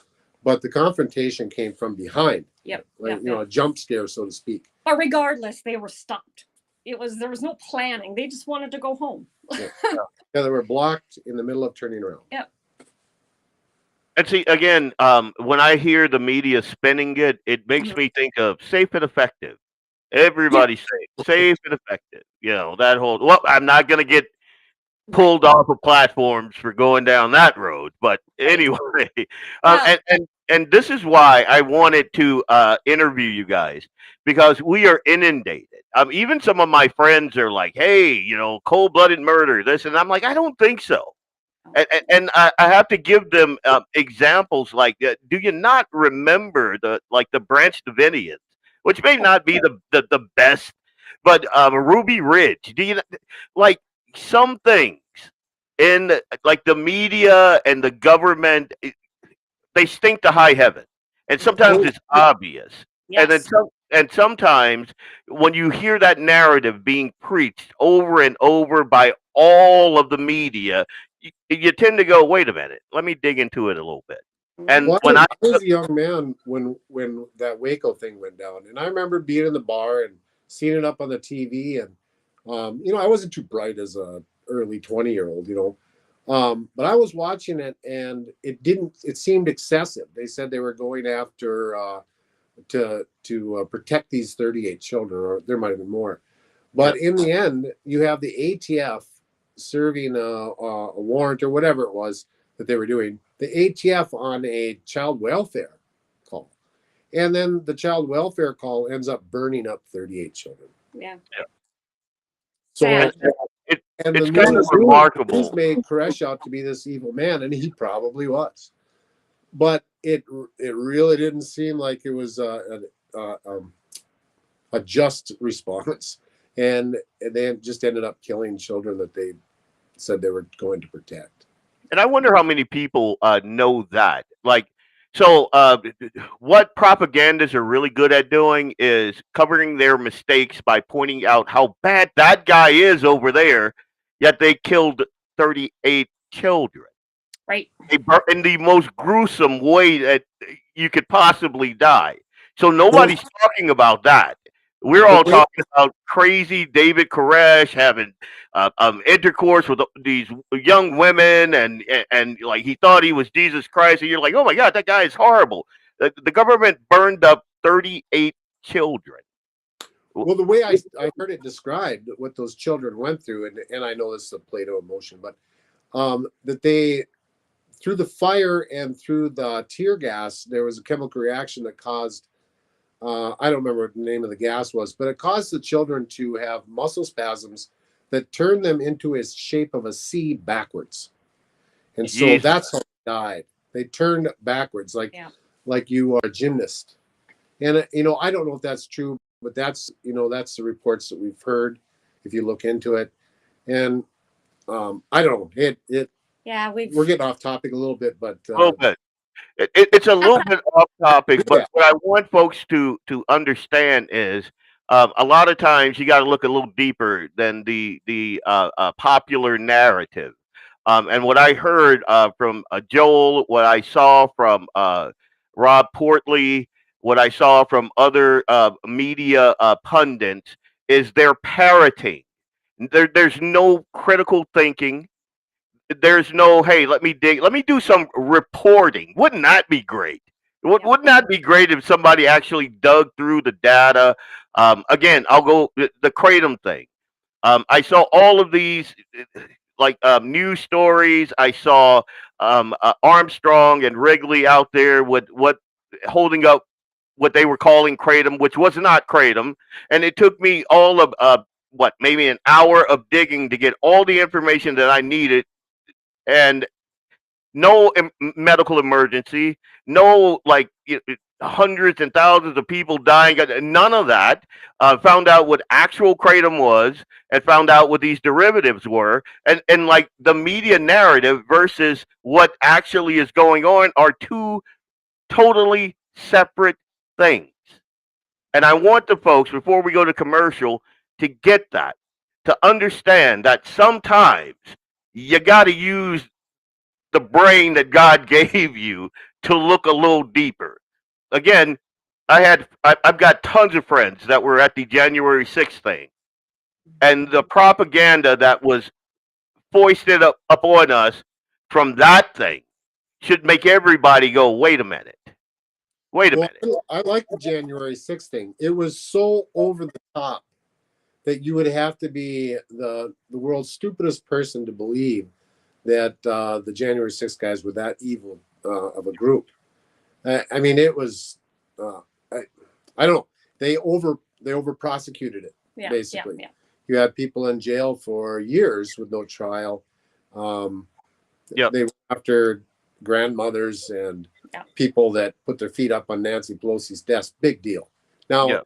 But the confrontation came from behind. Yep. Like, a jump scare, so to speak. But regardless, they were stopped. There was no planning. They just wanted to go home. Yeah, they were blocked in the middle of turning around. Yeah. And see, again, when I hear the media spinning it, it makes me think of safe and effective. Everybody's safe and effective. That whole, well, I'm not going to get pulled off of platforms for going down that road. But anyway, and this is why I wanted to interview you guys, because we are inundated. Even some of my friends are like, hey, cold-blooded murder, this. And I'm like, I don't think so. And I have to give them examples like that. Do you not remember the Branch Davidians, which may not be the best, but Ruby Ridge? Do you like some things in the media and the government? They stink to high heaven, and sometimes it's obvious. Yes. And sometimes when you hear that narrative being preached over and over by all of the media, you tend to go, wait a minute, let me dig into it a little bit. And Well, when I was a young man when that Waco thing went down, and I remember being in the bar and seeing it up on the TV, and I wasn't too bright as a early 20-year-old, but I was watching it, and it seemed excessive. They said they were going after to protect these 38 children, or there might have been more. But in the end, you have the ATF serving a warrant or whatever it was that they were doing, the ATF on a child welfare call. And then the child welfare call ends up burning up 38 children. Yeah. So it's the kind of remarkable. News made Koresh out to be this evil man, and he probably was. But it really didn't seem like it was a just response. And they just ended up killing children that they said they were going to protect. And I wonder how many people know that. What propagandists are really good at doing is covering their mistakes by pointing out how bad that guy is over there, yet they killed 38 children. Right. In the most gruesome way that you could possibly die. So nobody's talking about that. We're all talking about crazy David Koresh having intercourse with these young women, and like he thought he was Jesus Christ, and you're like, oh my God, that guy is horrible. The government burned up 38 children. Well, the way I heard it described, what those children went through, and I know this is a Plato emotion, but that they, through the fire and through the tear gas, there was a chemical reaction that caused, I don't remember what the name of the gas was, but it caused the children to have muscle spasms that turned them into a shape of a C backwards. And so that's how they died. They turned backwards, like you are a gymnast. And, I don't know if that's true, but that's the reports that we've heard if you look into it. And I don't know. We're getting off topic a little bit, but a little bit. It's a little bit off topic, but what I want folks to understand is a lot of times you got to look a little deeper than the popular narrative. And what I heard from Joel, what I saw from Rob Portley, what I saw from other media pundits is they're parroting There's no critical thinking. There's no, hey, let me do some reporting. Wouldn't that be great? Wouldn't that be great if somebody actually dug through the data? Again, I'll go the Kratom thing. I saw all of these news stories. I saw Armstrong and Wrigley out there with holding up what they were calling Kratom, which was not Kratom, and it took me all of maybe an hour of digging to get all the information that I needed, and no medical emergency, no hundreds and thousands of people dying, none of that. Found out what actual Kratom was, and found out what these derivatives were, and like the media narrative versus what actually is going on are two totally separate things. And I want the folks, before we go to commercial, to get that, to understand that sometimes you got to use the brain that God gave you to look a little deeper. Again, I've got tons of friends that were at the January 6th thing, and the propaganda that was foisted up on us from that thing should make everybody go, wait a minute. I like the January 6th thing. It was so over the top that you would have to be the world's stupidest person to believe that the January 6th guys were that evil of a group. I mean, it was, I don't know. They over prosecuted it, basically. Yeah. You had people in jail for years with no trial. They were after grandmothers and people that put their feet up on Nancy Pelosi's desk. Big deal. Now, he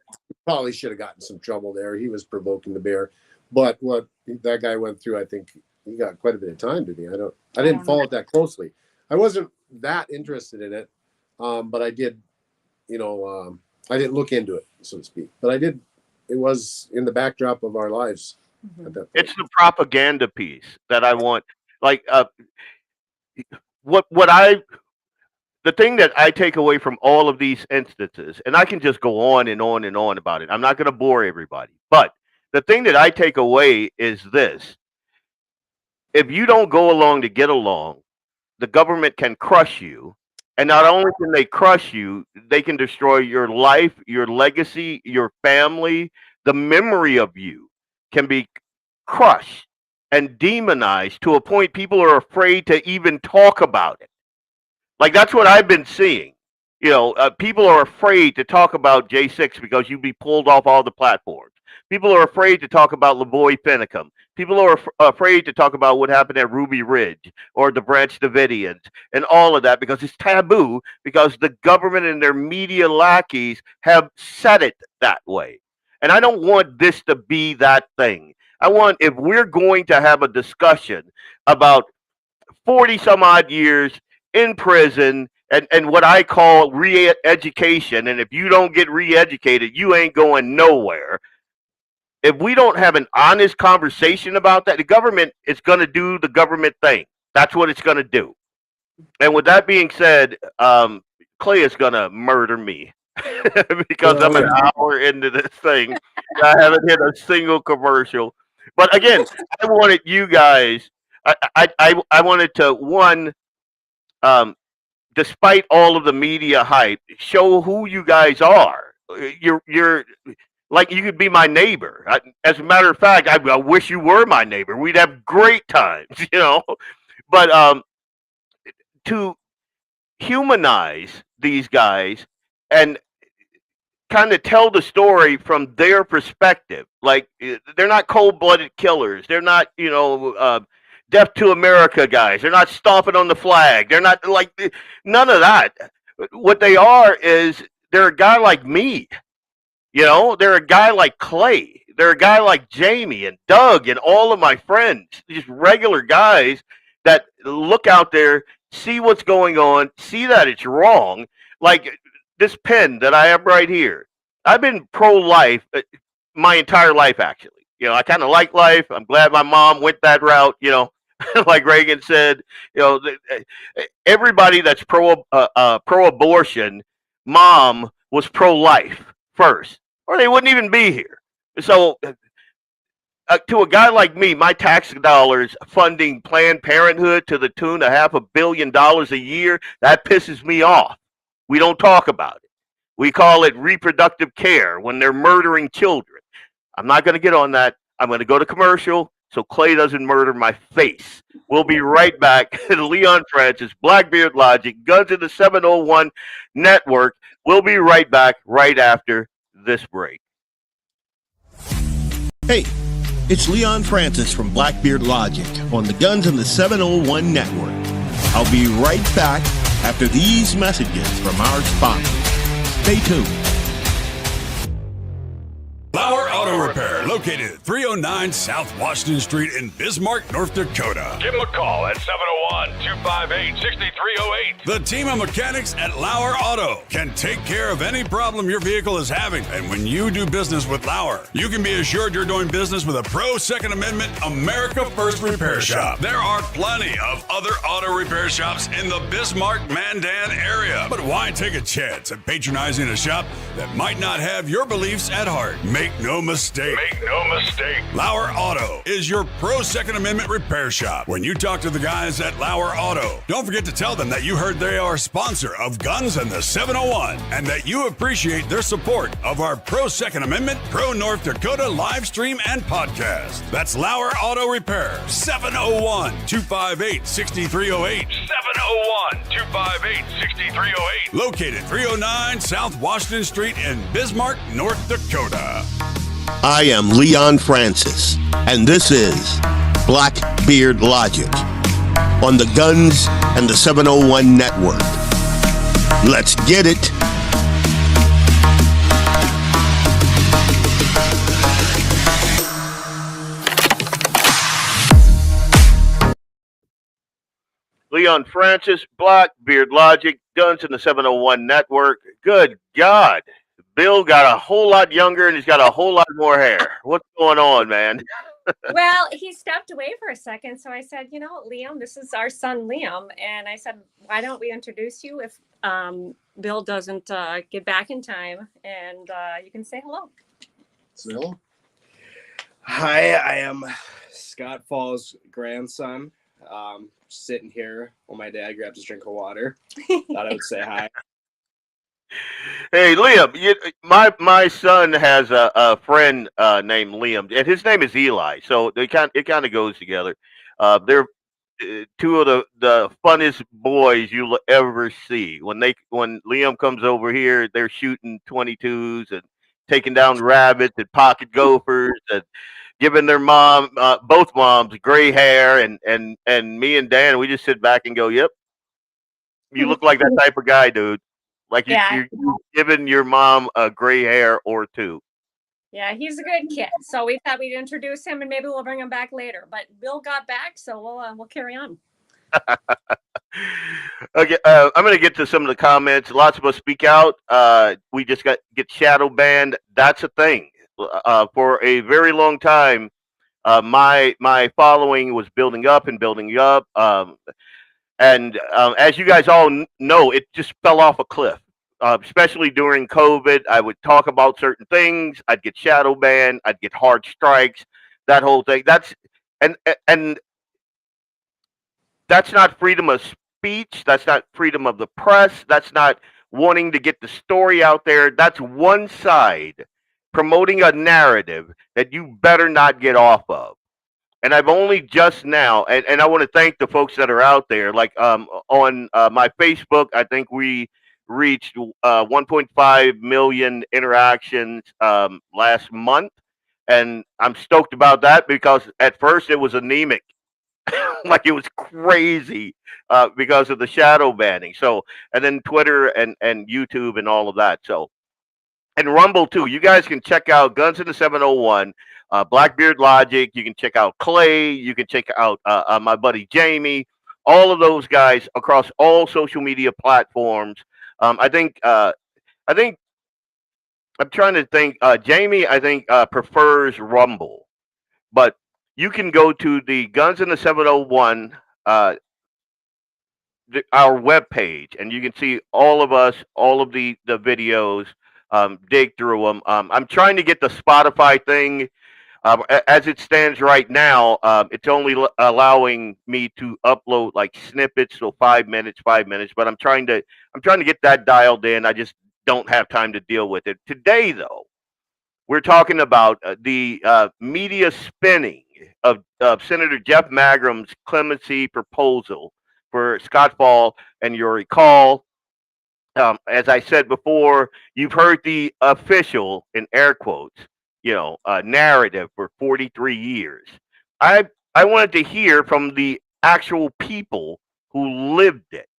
probably should have gotten some trouble there. He was provoking the bear. But what that guy went through, I think he got quite a bit of time, did he? I didn't follow it that closely. I wasn't that interested in it, but I did, I didn't look into it, so to speak. But I did. It was in the backdrop of our lives at that point. It's the propaganda piece that I want. The thing that I take away from all of these instances, and I can just go on and on and on about it. I'm not going to bore everybody, but the thing that I take away is this. If you don't go along to get along, the government can crush you. And not only can they crush you, they can destroy your life, your legacy, your family. The memory of you can be crushed and demonized to a point people are afraid to even talk about it. Like, that's what I've been seeing. People are afraid to talk about J6 because you'd be pulled off all the platforms. People are afraid to talk about LaBoy Finicum. People are afraid to talk about what happened at Ruby Ridge or the Branch Davidians and all of that because it's taboo, because the government and their media lackeys have set it that way. And I don't want this to be that thing. I want, if we're going to have a discussion about 40 some odd years in prison and what I call re-education, and if you don't get re-educated, you ain't going nowhere. If we don't have an honest conversation about that, the government is going to do the government thing. That's what it's going to do. And with that being said, Clay is going to murder me because I'm an hour into this thing. I haven't hit a single commercial. But again, I wanted you guys, I wanted to, one, despite all of the media hype, show who you guys are. You're like, you could be my neighbor. As a matter of fact, I wish you were my neighbor. We'd have great times, But to humanize these guys and kind of tell the story from their perspective. Like, they're not cold-blooded killers. They're not, Death to America guys. They're not stomping on the flag. They're not none of that. What they are is they're a guy like me. They're a guy like Clay. They're a guy like Jamie and Doug and all of my friends. Just regular guys that look out there, see what's going on, see that it's wrong. Like this pen that I have right here. I've been pro-life my entire life, actually. I kind of like life. I'm glad my mom went that route, like Reagan said, everybody that's pro-abortion, mom was pro-life first, or they wouldn't even be here. So to a guy like me, my tax dollars funding Planned Parenthood to the tune of $500 million a year, that pisses me off. We don't talk about it. We call it reproductive care when they're murdering children. I'm not going to get on that. I'm going to go to commercial so Clay doesn't murder my face. We'll be right back. Leon Francis, Blackbeard Logic, Guns in the 701 Network. We'll be right back right after this break. Hey, it's Leon Francis from Blackbeard Logic on the Guns in the 701 Network. I'll be right back after these messages from our sponsors. Stay tuned. Lauer Auto Repair, located at 309 South Washington Street in Bismarck, North Dakota. Give them a call at 701-258-6308. The team of mechanics at Lauer Auto can take care of any problem your vehicle is having. And when you do business with Lauer, you can be assured you're doing business with a pro Second Amendment America First repair shop. There are plenty of other auto repair shops in the Bismarck-Mandan area. But why take a chance at patronizing a shop that might not have your beliefs at heart? Make no mistake. Lauer Auto is your pro Second Amendment repair shop. When you talk to the guys at Lauer Auto, don't forget to tell them that you heard they are a sponsor of Guns in the 701 and that you appreciate their support of our pro Second Amendment, pro North Dakota live stream and podcast. That's Lauer Auto Repair, 701-258-6308. 701-258-6308. Located 309 South Washington Street in Bismarck, North Dakota. I am Leon Francis, and this is Blackbeard Logic on the Guns and the 701 Network. Let's get it. Leon Francis, Blackbeard Logic, Guns in the 701 Network. Good God. Bill got a whole lot younger and he's got a whole lot more hair. What's going on, man? Well, he stepped away for a second. So I said, Liam, this is our son, Liam. And I said, why don't we introduce you if Bill doesn't get back in time? And you can say hello. So, Hi, I am Scott Faul's grandson. Sitting here while my dad grabs his drink of water. Thought I would say hi. Hey, Liam, my son has a friend named Liam, and his name is Eli. So it kind of goes together. They're two of the funnest boys you'll ever see. When Liam comes over here, they're shooting 22s and taking down rabbits and pocket gophers and giving their both moms gray hair, and me and Dan, we just sit back and go, yep, you look like that type of guy, dude. Like you're giving your mom a gray hair or two. Yeah, he's a good kid. So we thought we'd introduce him and maybe we'll bring him back later. But Bill got back, so we'll carry on. Okay, I'm going to get to some of the comments. Lots of us speak out. We just get shadow banned. That's a thing. For a very long time, my following was building up and building up. And as you guys all know, it just fell off a cliff. Especially during COVID, I would talk about certain things. I'd get shadow banned. I'd get hard strikes. That whole thing. That's not freedom of speech. That's not freedom of the press. That's not wanting to get the story out there. That's one side promoting a narrative that you better not get off of. And I've only just now, and I want to thank the folks that are out there. Like on my Facebook, I think we reached 1.5 million interactions last month. And I'm stoked about that because at first it was anemic. Like it was crazy because of the shadow banning. So, and then Twitter and YouTube and all of that. So, and Rumble too. You guys can check out Guns in the 701, Blackbeard Logic. You can check out Clay. You can check out my buddy Jamie. All of those guys across all social media platforms. I think I'm trying to think. Jamie, I think prefers Rumble, but you can go to the Guns in the 701 our webpage, and you can see all of us, all of the videos. Dig through them. I'm trying to get the Spotify thing As it stands right now, it's only allowing me to upload like snippets, so 5 minutes, 5 minutes. But I'm trying to get that dialed in. I just don't have time to deal with it today, though. We're talking about the media spinning of Senator Jeff Magrum's clemency proposal for Scott Faul and Yorie Kahl. As I said before, you've heard the official, in air quotes, narrative for 43 years. I I wanted to hear from the actual people who lived it.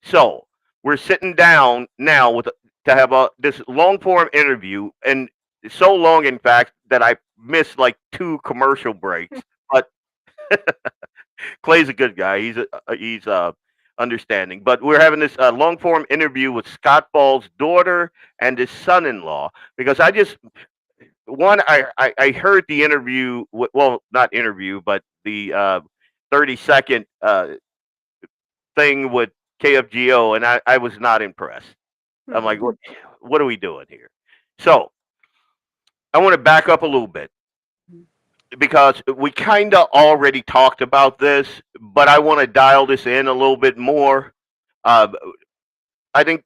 So we're sitting down now to have this long form interview, and so long, in fact, that I missed like 2 commercial breaks. But Clay's a good guy. He's understanding. But we're having this long form interview with Scott Faul's daughter and his son-in-law, because I heard the interview. Well, not interview, but the 30-second thing with KFGO, and I was not impressed. I'm like, what are we doing here? So I want to back up a little bit, because we kind of already talked about this, but I want to dial this in a little bit more. I think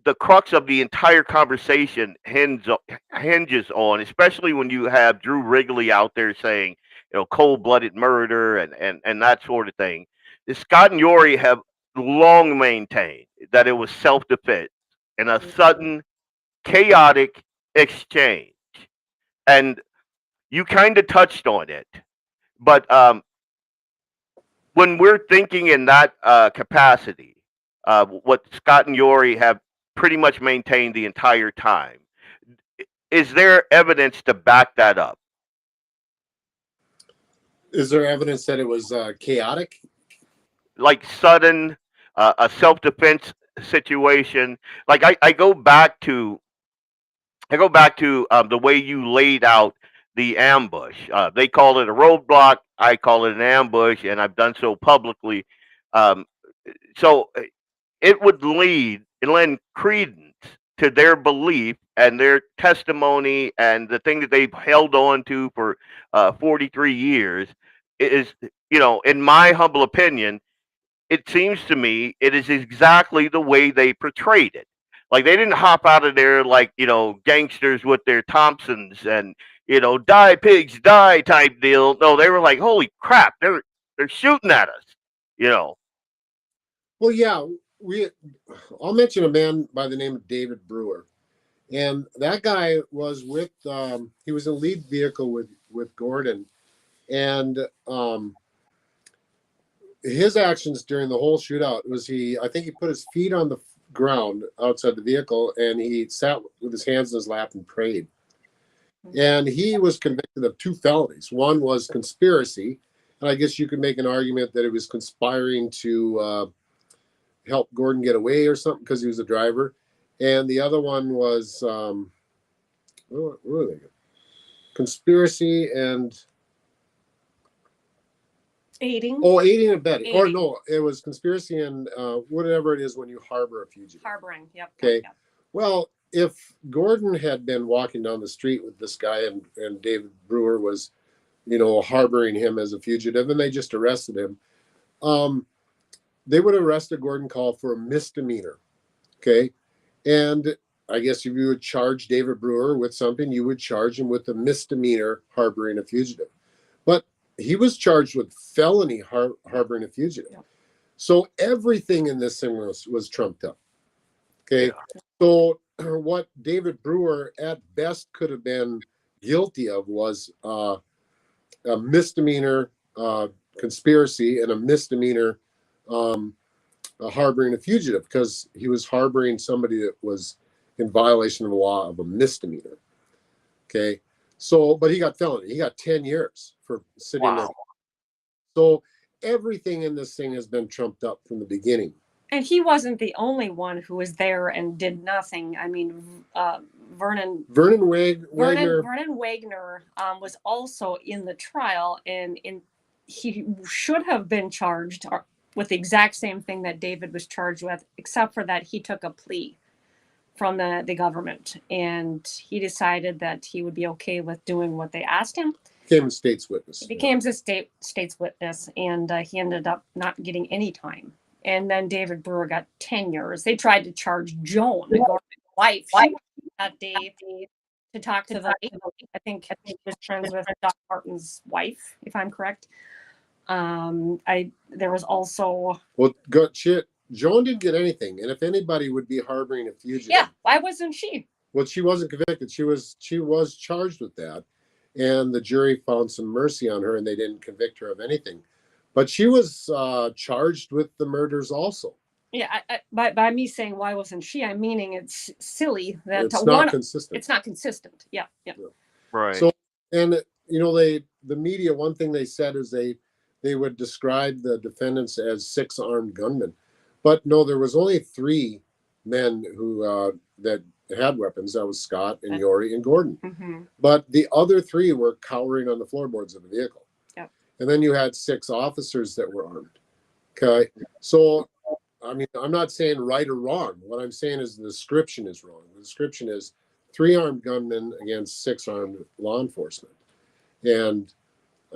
the crux of the entire conversation hinges on, especially when you have Drew Wrigley out there saying, cold-blooded murder and that sort of thing. Scott and Yorie have long maintained that it was self-defense in a sudden, chaotic exchange. And you kind of touched on it. But when we're thinking in that capacity, what Scott and Yorie have pretty much maintained the entire time, is there evidence to back that up? Is there evidence that it was chaotic? Like sudden, a self-defense situation. Like I go back to the way you laid out the ambush. They call it a roadblock. I call it an ambush, and I've done so publicly. So it would lend credence to their belief and their testimony and the thing that they've held on to for 43 years is, in my humble opinion, it seems to me it is exactly the way they portrayed it. Like they didn't hop out of there like, gangsters with their Thompsons and, die pigs die type deal. No, they were like, holy crap, they're shooting at us. Well, yeah, I'll mention a man by the name of David Brewer. And that guy was he was in a lead vehicle with Gordon. And his actions during the whole shootout was I think he put his feet on the ground outside the vehicle and he sat with his hands in his lap and prayed. And he was convicted of 2 felonies. One was conspiracy. And I guess you could make an argument that it was conspiring to help Gordon get away or something because he was a driver. And the other one was what were they? Conspiracy and aiding. Oh, aiding and abetting. Or no, it was conspiracy and whatever it is when you harbor a fugitive. Harboring, yep. Okay. Yep. Well, if Gordon had been walking down the street with this guy and David Brewer was, harboring him as a fugitive and they just arrested him, they would have arrested Gordon Kahl for a misdemeanor. Okay. And I guess if you would charge David Brewer with something, you would charge him with a misdemeanor harboring a fugitive. But he was charged with felony harboring a fugitive. Yeah. So everything in this thing was trumped up. Okay. Yeah. So what David Brewer at best could have been guilty of was a misdemeanor conspiracy and a misdemeanor harboring a fugitive, because he was harboring somebody that was in violation of the law of a misdemeanor. Okay. So, but he got felony. He got 10 years for sitting there. So everything in this thing has been trumped up from the beginning. And he wasn't the only one who was there and did nothing. I mean, Vernon Wagner was also in the trial, and he should have been charged with the exact same thing that David was charged with, except for that he took a plea from the government, and he decided that he would be okay with doing what they asked him. became a state's witness. He became a state's witness, and he ended up not getting any time. And then David Brewer got 10 years. They tried to charge Joan, Gordon's wife, that day to talk to the lady. I think he was friends with Doc Martin's wife, if I'm correct. There was also Joan didn't get anything, and if anybody would be harboring a fugitive, yeah, why wasn't she? Well, she wasn't convicted. She was charged with that, and the jury found some mercy on her, and they didn't convict her of anything. But she was charged with the murders also. Yeah, by me saying why wasn't she, I'm meaning it's silly that it's not consistent. It's not consistent. Yeah. Right. So, and the media, one thing they said is they would describe the defendants as 6 armed gunmen, but no, there was only 3 men who that had weapons. That was Scott and Yorie and Gordon. Mm-hmm. But the other 3 were cowering on the floorboards of the vehicle. Yep. And then you had 6 officers that were armed. Okay. So, I mean, I'm not saying right or wrong. What I'm saying is the description is wrong. The description is 3 armed gunmen against 6 armed law enforcement. And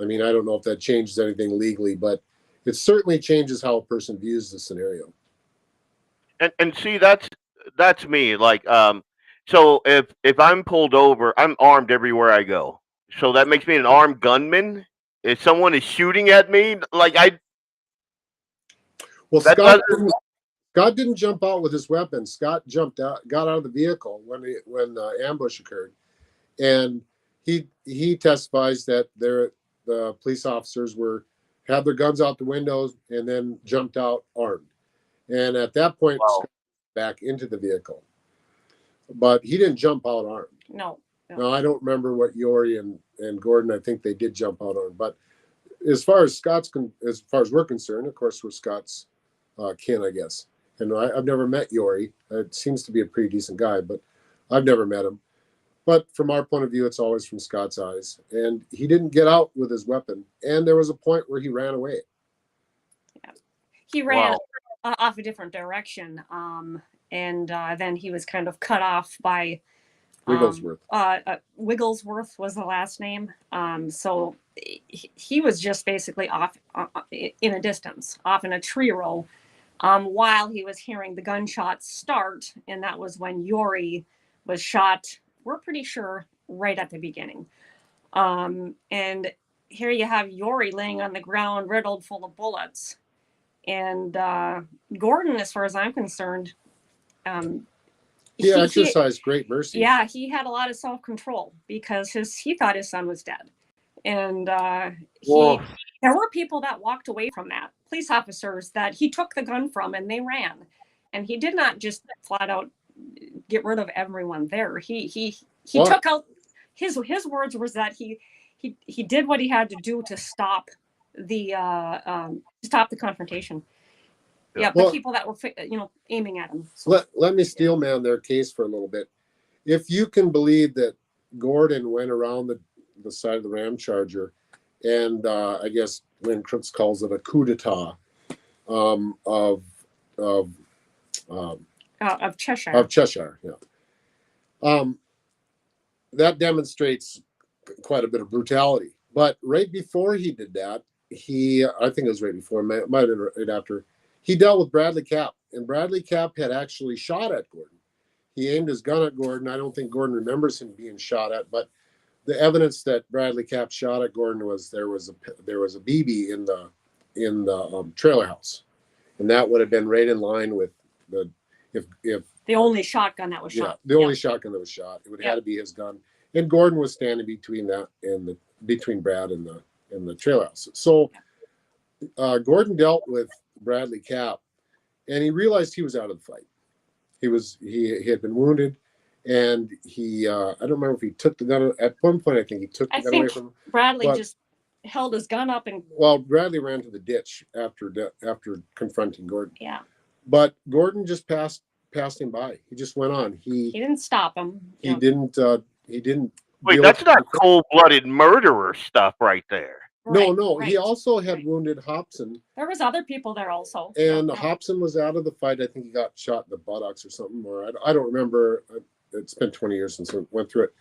I mean, I don't know if that changes anything legally, but it certainly changes how a person views the scenario. And see, that's me. Like, so if I'm pulled over, I'm armed everywhere I go. So that makes me an armed gunman. If someone is shooting at me, like Scott didn't jump out with his weapon. Scott got out of the vehicle when the ambush occurred, and he testifies that the police officers had their guns out the windows and then jumped out armed. And at that point, Scott back into the vehicle, but he didn't jump out armed. No. Now, I don't remember what Yorie and Gordon, I think they did jump out armed. But as far as we're concerned, of course, we're Scott's kin, I guess. And I've never met Yorie. It seems to be a pretty decent guy, but I've never met him. But from our point of view, it's always from Scott's eyes. And he didn't get out with his weapon. And there was a point where he ran away. Yeah. He ran off a different direction. And then he was kind of cut off by Wigglesworth. Wigglesworth was the last name. So he was just basically off in a distance, off in a tree row, while he was hearing the gunshots start. And that was when Yorie was shot, we're pretty sure, right at the beginning. And here you have Yorie laying on the ground, riddled full of bullets. And Gordon, as far as I'm concerned, he exercised great mercy. Yeah, he had a lot of self-control because he thought his son was dead. And there were people that walked away from that, police officers that he took the gun from, and they ran. And he did not just flat out get rid of everyone there. He took out his words was that he did what he had to do to stop the confrontation. Yeah, the people that were aiming at him. So. Let me steel man their case for a little bit. If you can believe that Gordon went around the side of the Ram Charger, and I guess Lynn Crooks calls it a coup d'etat of Cheshire. Of Cheshire, yeah. That demonstrates quite a bit of brutality. But right before he did that, I think it was right before, might have been right after. He dealt with Bradley Capp, and Bradley Capp had actually shot at Gordon. He aimed his gun at Gordon. I don't think Gordon remembers him being shot at, but the evidence that Bradley Capp shot at Gordon was there was a BB in the trailer house, and that would have been right in line with if the only shotgun that was shot. The only shotgun that was shot. It would have had to be his gun, and Gordon was standing between that and between Brad and the trailer house. So Gordon dealt with Bradley Capp, and he realized he was out of the fight. He had been wounded, and I don't remember if he took the gun at one point. I think he took the gun away from him. Bradley just held his gun up and Bradley ran to the ditch after confronting Gordon. Yeah, but Gordon just passed him by. He just went on. He didn't stop him. He didn't. Wait, that's not cold-blooded murderer stuff right there. Right, no. Right. He also had wounded Hobson. There was other people there also. And Hobson was out of the fight. I think he got shot in the buttocks or something. Or I don't remember. It's been 20 years since I went through it.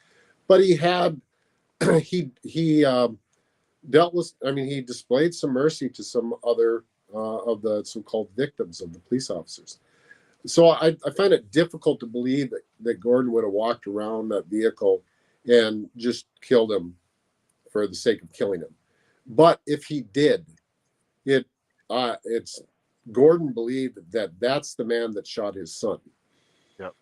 But he had he dealt with. I mean, he displayed some mercy to some other of the so-called victims of the police officers. So I find it difficult to believe that Gordon would have walked around that vehicle and just killed him for the sake of killing him. But if he did, it's Gordon believed that that's the man that shot his son. Yep.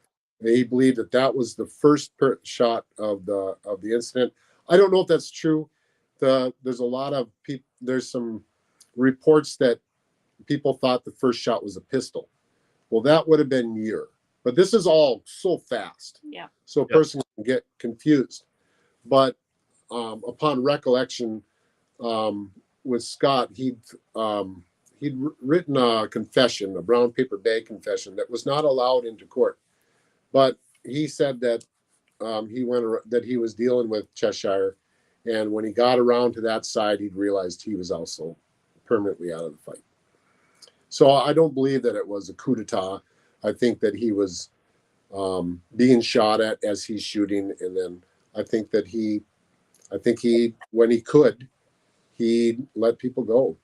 He believed that was the first shot of the incident. I don't know if that's true. There's a lot of people. There's some reports that people thought the first shot was a pistol. Well, that would have been Yorie. But this is all so fast. Yeah. So a person can get confused. But upon recollection, with Scott, he'd written a confession, a brown paper bag confession that was not allowed into court. But he said that he was dealing with Cheshire, and when he got around to that side, he'd realized he was also permanently out of the fight. So I don't believe that it was a coup d'etat. I think that he was being shot at as he's shooting, and then I think he, when he could, he let people go.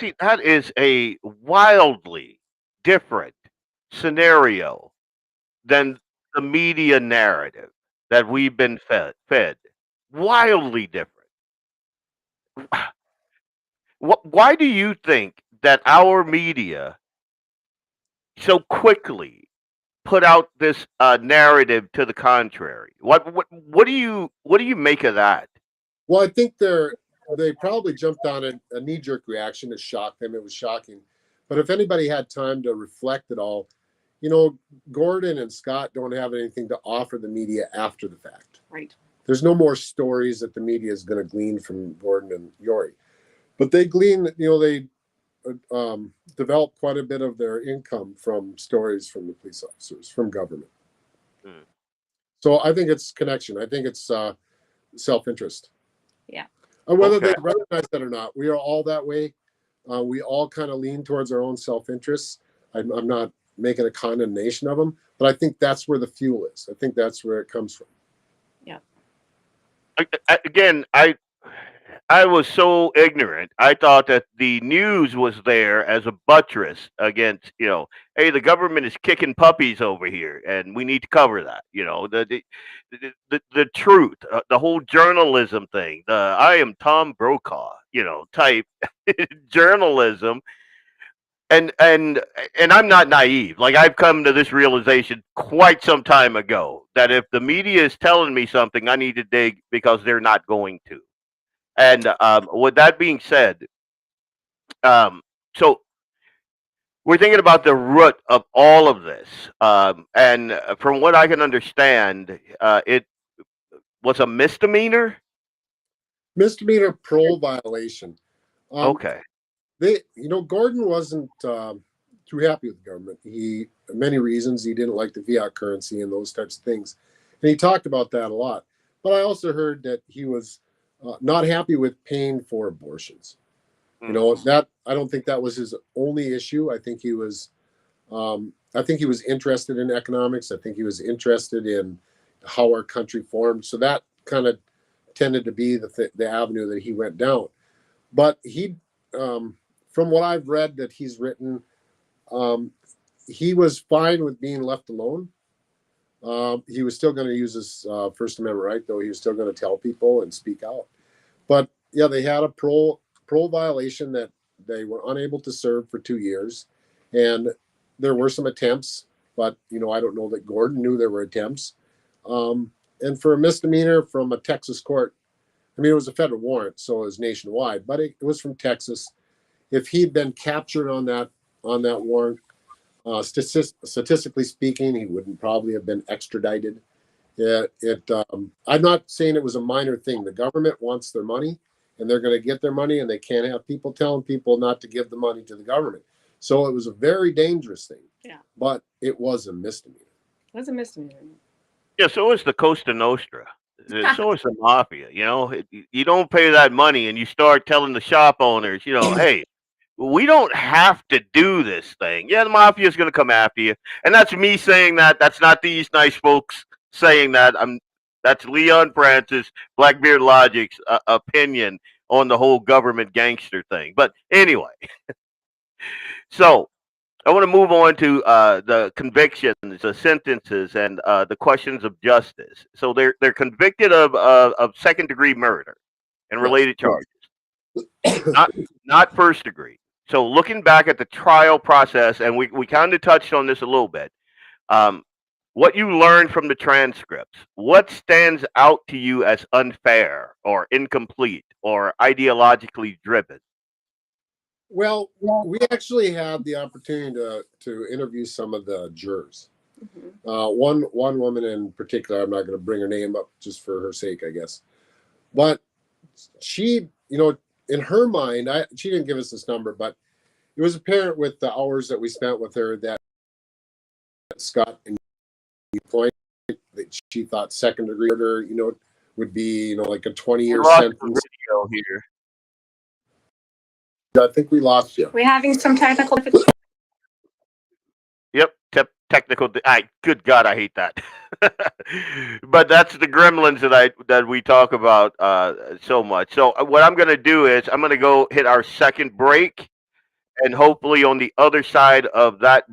See, that is a wildly different scenario than the media narrative that we've been fed. Wildly different. Why do you think that our media so quickly put out this narrative to the contrary? What do you make of that? Well, I think they probably jumped on a knee-jerk reaction. It shocked them. It was shocking. But if anybody had time to reflect at all, Gordon and Scott don't have anything to offer the media after the fact. Right. There's no more stories that the media is going to glean from Gordon and Yorie. But they glean, they develop quite a bit of their income from stories from the police officers, from government. So I think it's connection. I think it's self-interest. Yeah. Whether they recognize that or not, we are all that way. We all kind of lean towards our own self-interests. I'm not making a condemnation of them, but I think that's where the fuel is. I think that's where it comes from. Yeah. Again, I was so ignorant. I thought that the news was there as a buttress against, hey, the government is kicking puppies over here, and we need to cover that. The truth, the whole journalism thing. I am Tom Brokaw, type journalism. And I'm not naive. Like, I've come to this realization quite some time ago that if the media is telling me something, I need to dig, because they're not going to. And with that being said, so we're thinking about the root of all of this. And from what I can understand, it was a misdemeanor? Misdemeanor parole violation. Okay. Gordon wasn't too happy with the government. Many reasons, he didn't like the fiat currency and those types of things. And he talked about that a lot. But I also heard that he was not happy with paying for abortions. That I don't think that was his only issue. I think he was interested in economics. I think he was interested in how our country formed. So that kind of tended to be the avenue that he went down. But he, from what I've read that he's written, he was fine with being left alone. He was still going to use his First Amendment right, though. He was still going to tell people and speak out. But yeah, they had a parole violation that they were unable to serve for 2 years, and there were some attempts. But I don't know that Gordon knew there were attempts. And for a misdemeanor from a Texas court, it was a federal warrant, so it was nationwide. But it was from Texas. If he'd been captured on that warrant, statistically speaking, he wouldn't probably have been extradited. I'm not saying it was a minor thing. The government wants their money, and they're going to get their money, and they can't have people telling people not to give the money to the government. So it was a very dangerous thing. Yeah. But it was a misdemeanor. It was a misdemeanor. Yeah, so is the Costa Nostra. So is the mafia. You don't pay that money, and you start telling the shop owners, hey, we don't have to do this thing. Yeah, the mafia is going to come after you. And that's me saying that. That's not these nice folks saying that. That's Leon Francis, Blackbeard Logic's opinion on the whole government gangster thing. But anyway, so I want to move on to the convictions, the sentences, and the questions of justice. So they're convicted of second degree murder and related charges, not first degree. So looking back at the trial process, and we kind of touched on this a little bit, what you learned from the transcripts, what stands out to you as unfair or incomplete or ideologically driven? Well, we actually had the opportunity to interview some of the jurors. One woman in particular, I'm not going to bring her name up just for her sake, I guess. But she, in her mind, she didn't give us this number, but it was apparent with the hours that we spent with her that Scott and point that she thought second degree murder, would be, like a 20-year sentence. Video here. I think we lost you. We're having some technical difficulties. Yep, technical. Good God, I hate that. But that's the gremlins that we talk about so much. So what I'm going to do is I'm going to go hit our second break, and hopefully on the other side of that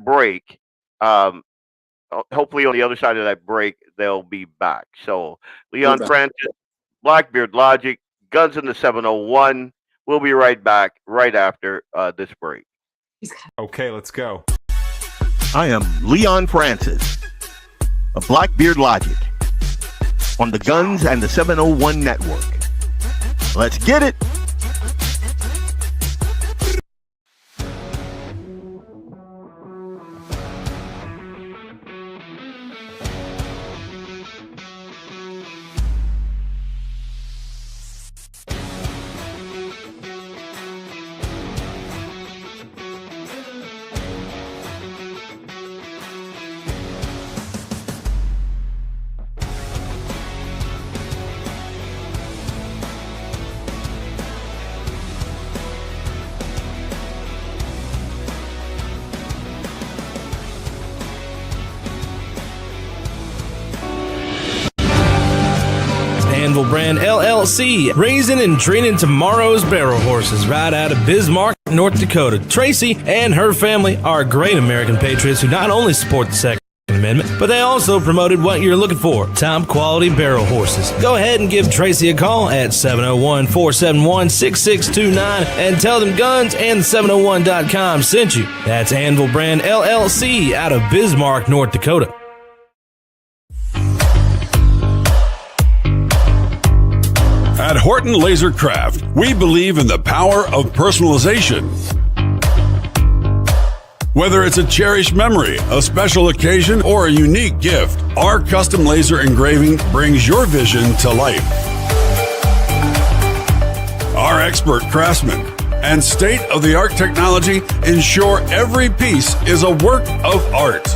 break, they'll be back. So Leon Francis, Blackbeard Logic, Guns in the 701. We'll be right back right after this break. Okay, let's go. I am Leon Francis of Blackbeard Logic on the Guns and the 701 Network. Let's get it. Anvil Brand LLC, raising and training tomorrow's barrel horses right out of Bismarck, North Dakota. Tracy and her family are great American patriots who not only support the Second Amendment, but they also promoted what you're looking for, top quality barrel horses. Go ahead and give Tracy a call at 701-471-6629 and tell them Guns and 701.com sent you. That's Anvil Brand LLC out of Bismarck, North Dakota. At Horton Laser Craft, we believe in the power of personalization. Whether it's a cherished memory, a special occasion, or a unique gift, our custom laser engraving brings your vision to life. Our expert craftsmen and state-of-the-art technology ensure every piece is a work of art.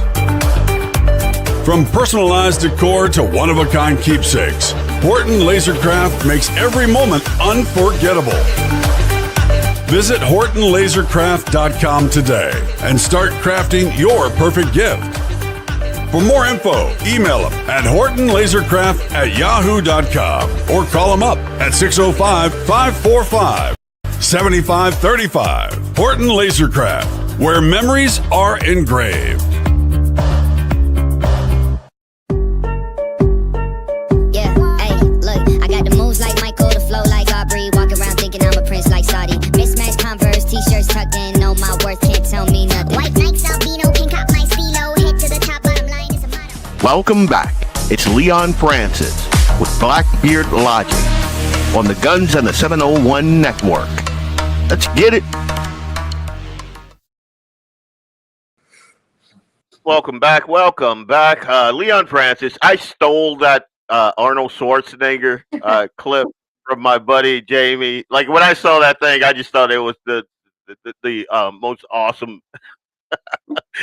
From personalized decor to one-of-a-kind keepsakes, Horton Lasercraft makes every moment unforgettable. Visit HortonLasercraft.com today and start crafting your perfect gift. For more info, email them at HortonLasercraft@yahoo.com or call them up at 605-545-7535. Horton Lasercraft, where memories are engraved. T-shirts tucked in, know my worth, can't tell me nothing. White Nikes, albino, pink up my stilo, head to the top, bottom line is a motto. Welcome back. It's Leon Francis with Blackbeard Logic on the Guns and the 701 Network. Let's get it. Welcome back. Leon Francis. I stole that Arnold Schwarzenegger clip from my buddy Jamie. Like when I saw that thing, I just thought it was the most awesome.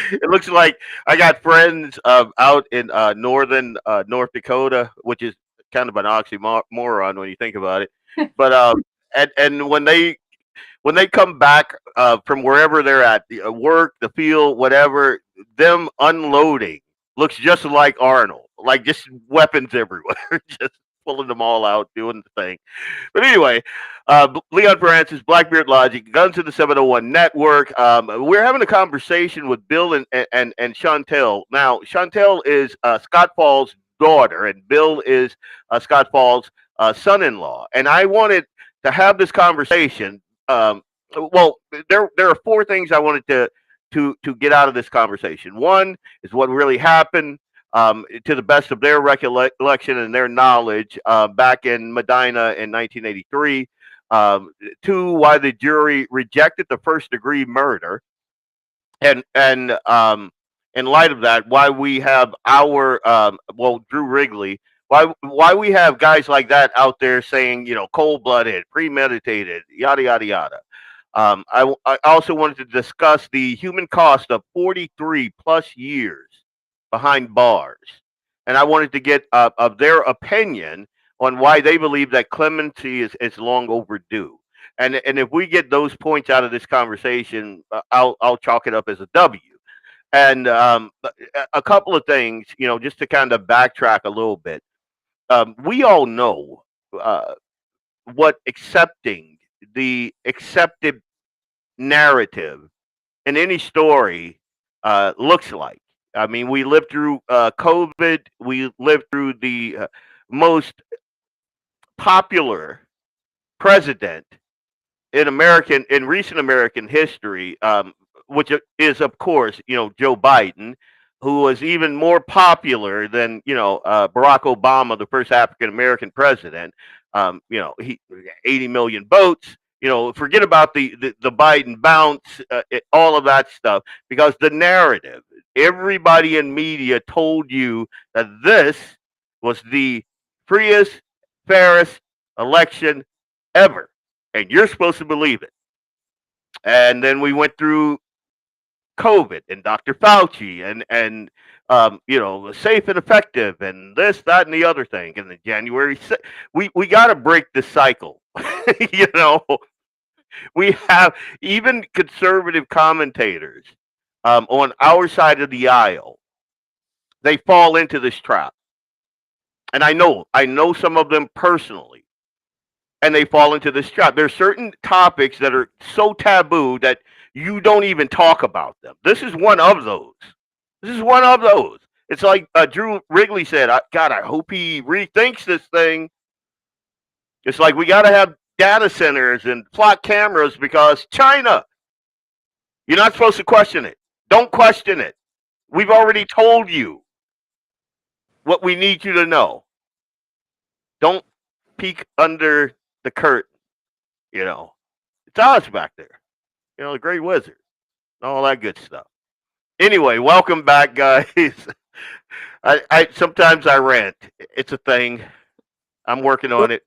It looks like I got friends out in northern North Dakota, which is kind of an oxymoron when you think about it. But and when they come back from wherever they're at, the work, the field, whatever, them unloading looks just like Arnold, like just weapons everywhere, just pulling them all out, doing the thing. But anyway, Leon Francis, Blackbeard Logic, Guns of the 701 Network. We're having a conversation with Bill and Chantel. Now, Chantel is Scott Faul's daughter, and Bill is Scott Faul's son-in-law. And I wanted to have this conversation. Well, there are four things I wanted to get out of this conversation. One is what really happened, to the best of their recollection and their knowledge, back in Medina in 1983. Two, why the jury rejected the first-degree murder, and in light of that, why we have our Drew Wrigley, why we have guys like that out there saying, cold-blooded, premeditated, yada yada yada. I also wanted to discuss the human cost of 43 plus years behind bars, and I wanted to get of their opinion on why they believe that clemency is long overdue. And if we get those points out of this conversation, I'll chalk it up as a W. And a couple of things, just to kind of backtrack a little bit. We all know what accepting the accepted narrative in any story looks like. I mean, we lived through COVID. We lived through the most popular president in recent American history, which is, of course, Joe Biden, who was even more popular than Barack Obama, the first African American president. He 80 million votes. Forget about the Biden bounce, all of that stuff, because the narrative, everybody in media told you that this was the freest, fairest election ever, and you're supposed to believe it. And then we went through COVID and Dr. Fauci and safe and effective and this, that, and the other thing. And then January, we got to break the cycle. We have even conservative commentators on our side of the aisle. They fall into this trap. And I know some of them personally, and they fall into this trap. There's certain topics that are so taboo that you don't even talk about them. This is one of those. It's like Drew Wrigley said, God, I hope he rethinks this thing. It's like we got to have data centers and flock cameras because China. You're not supposed to question it. Don't question it. We've already told you what we need you to know. Don't peek under the curtain. It's Oz back there. The Great Wizard, and all that good stuff. Anyway, welcome back, guys. I sometimes I rant. It's a thing. I'm working on it.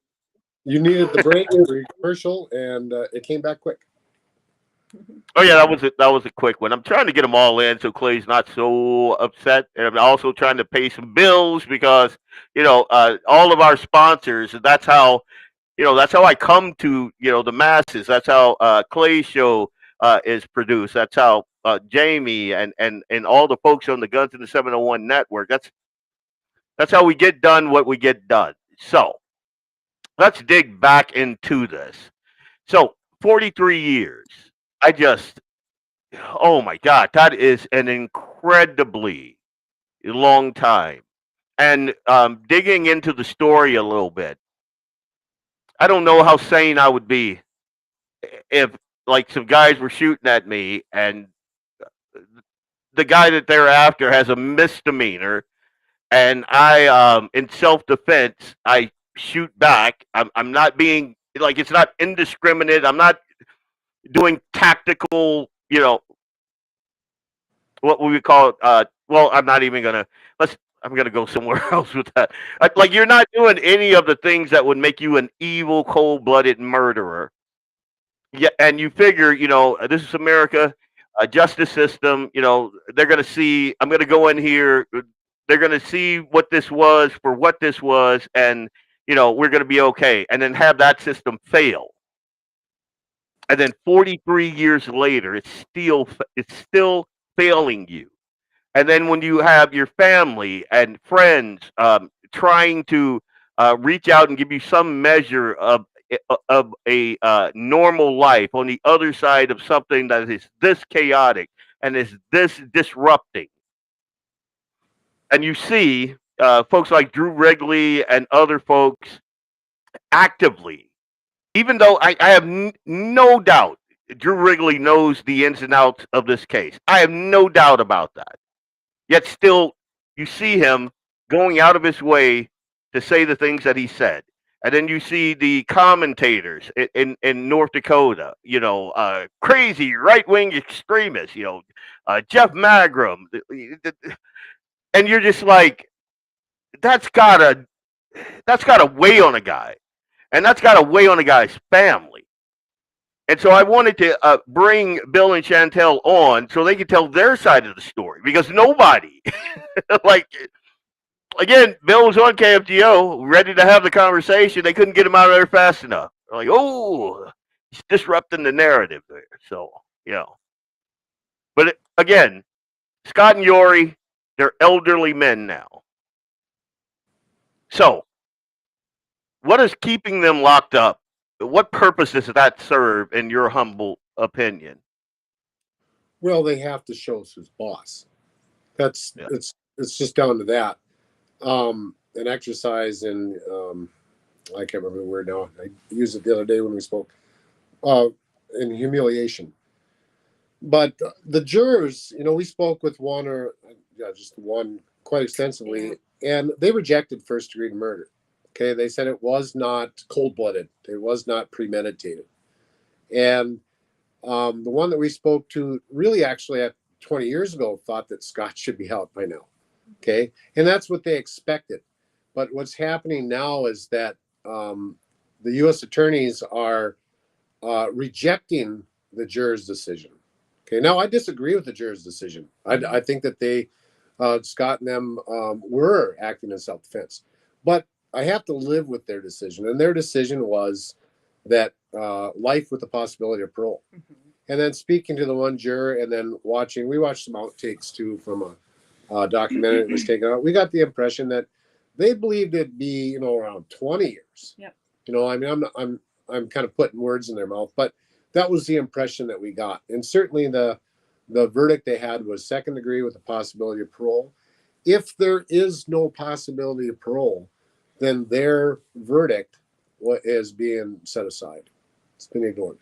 You needed the break for your commercial, and it came back quick. Oh yeah, that was a quick one. I'm trying to get them all in so Clay's not so upset, and I'm also trying to pay some bills because all of our sponsors. That's how I come to the masses. That's how Clay's show is produced. That's how Jamie and all the folks on the Guns in the 701 network. That's how we get done what we get done. So let's dig back into this. So 43 years. Oh my God, that is an incredibly long time. And digging into the story a little bit, I don't know how sane I would be if like some guys were shooting at me and the guy that they're after has a misdemeanor and I in self-defense I shoot back. I'm not being like, it's not indiscriminate. I'm not doing tactical, what we would call it. I'm not even gonna I'm gonna go somewhere else with that. Like, you're not doing any of the things that would make you an evil, cold-blooded murderer. Yeah, and you figure, this is America, a justice system. They're gonna see. I'm gonna go in here. They're gonna see what this was for what this was, and we're gonna be okay. And then have that system fail. And then 43 years later, it's still failing you. And then when you have your family and friends trying to reach out and give you some measure of a normal life on the other side of something that is this chaotic and is this disrupting, and you see folks like Drew Wrigley and other folks actively, even though I have no doubt Drew Wrigley knows the ins and outs of this case. I have no doubt about that. Yet still, you see him going out of his way to say the things that he said. And then you see the commentators in North Dakota, crazy right wing extremists, Jeff Magrum. And you're just like, that's gotta weigh on a guy. And that's gotta weigh on a guy's family. And so I wanted to bring Bill and Chantel on so they could tell their side of the story, because nobody, like, again, Bill was on KFGO ready to have the conversation. They couldn't get him out of there fast enough. They're like, oh, he's disrupting the narrative there. So, But again, Scott and Yorie, they're elderly men now. So, what is keeping them locked up? What purpose does that serve, in your humble opinion? Well, they have to show us who's boss. It's just down to that. An exercise in I can't remember the word now. I used it the other day when we spoke. In humiliation. But the jurors, we spoke with just one quite extensively, and they rejected first-degree murder. Okay, they said it was not cold-blooded. It was not premeditated. And the one that we spoke to really actually at 20 years ago thought that Scott should be out by now. Okay, and that's what they expected. But what's happening now is that the U.S. attorneys are rejecting the jurors' decision. Okay, now I disagree with the jurors' decision. I think that they, Scott and them, were acting in self-defense. But I have to live with their decision, and their decision was that life with the possibility of parole. Mm-hmm. And then speaking to the one juror, and then we watched some outtakes too from a documentary that was taken out. We got the impression that they believed it'd be around 20 years. Yep. I'm kind of putting words in their mouth, but that was the impression that we got. And certainly the verdict they had was second degree with the possibility of parole. If there is no possibility of parole, then their verdict is being set aside. It's been ignored.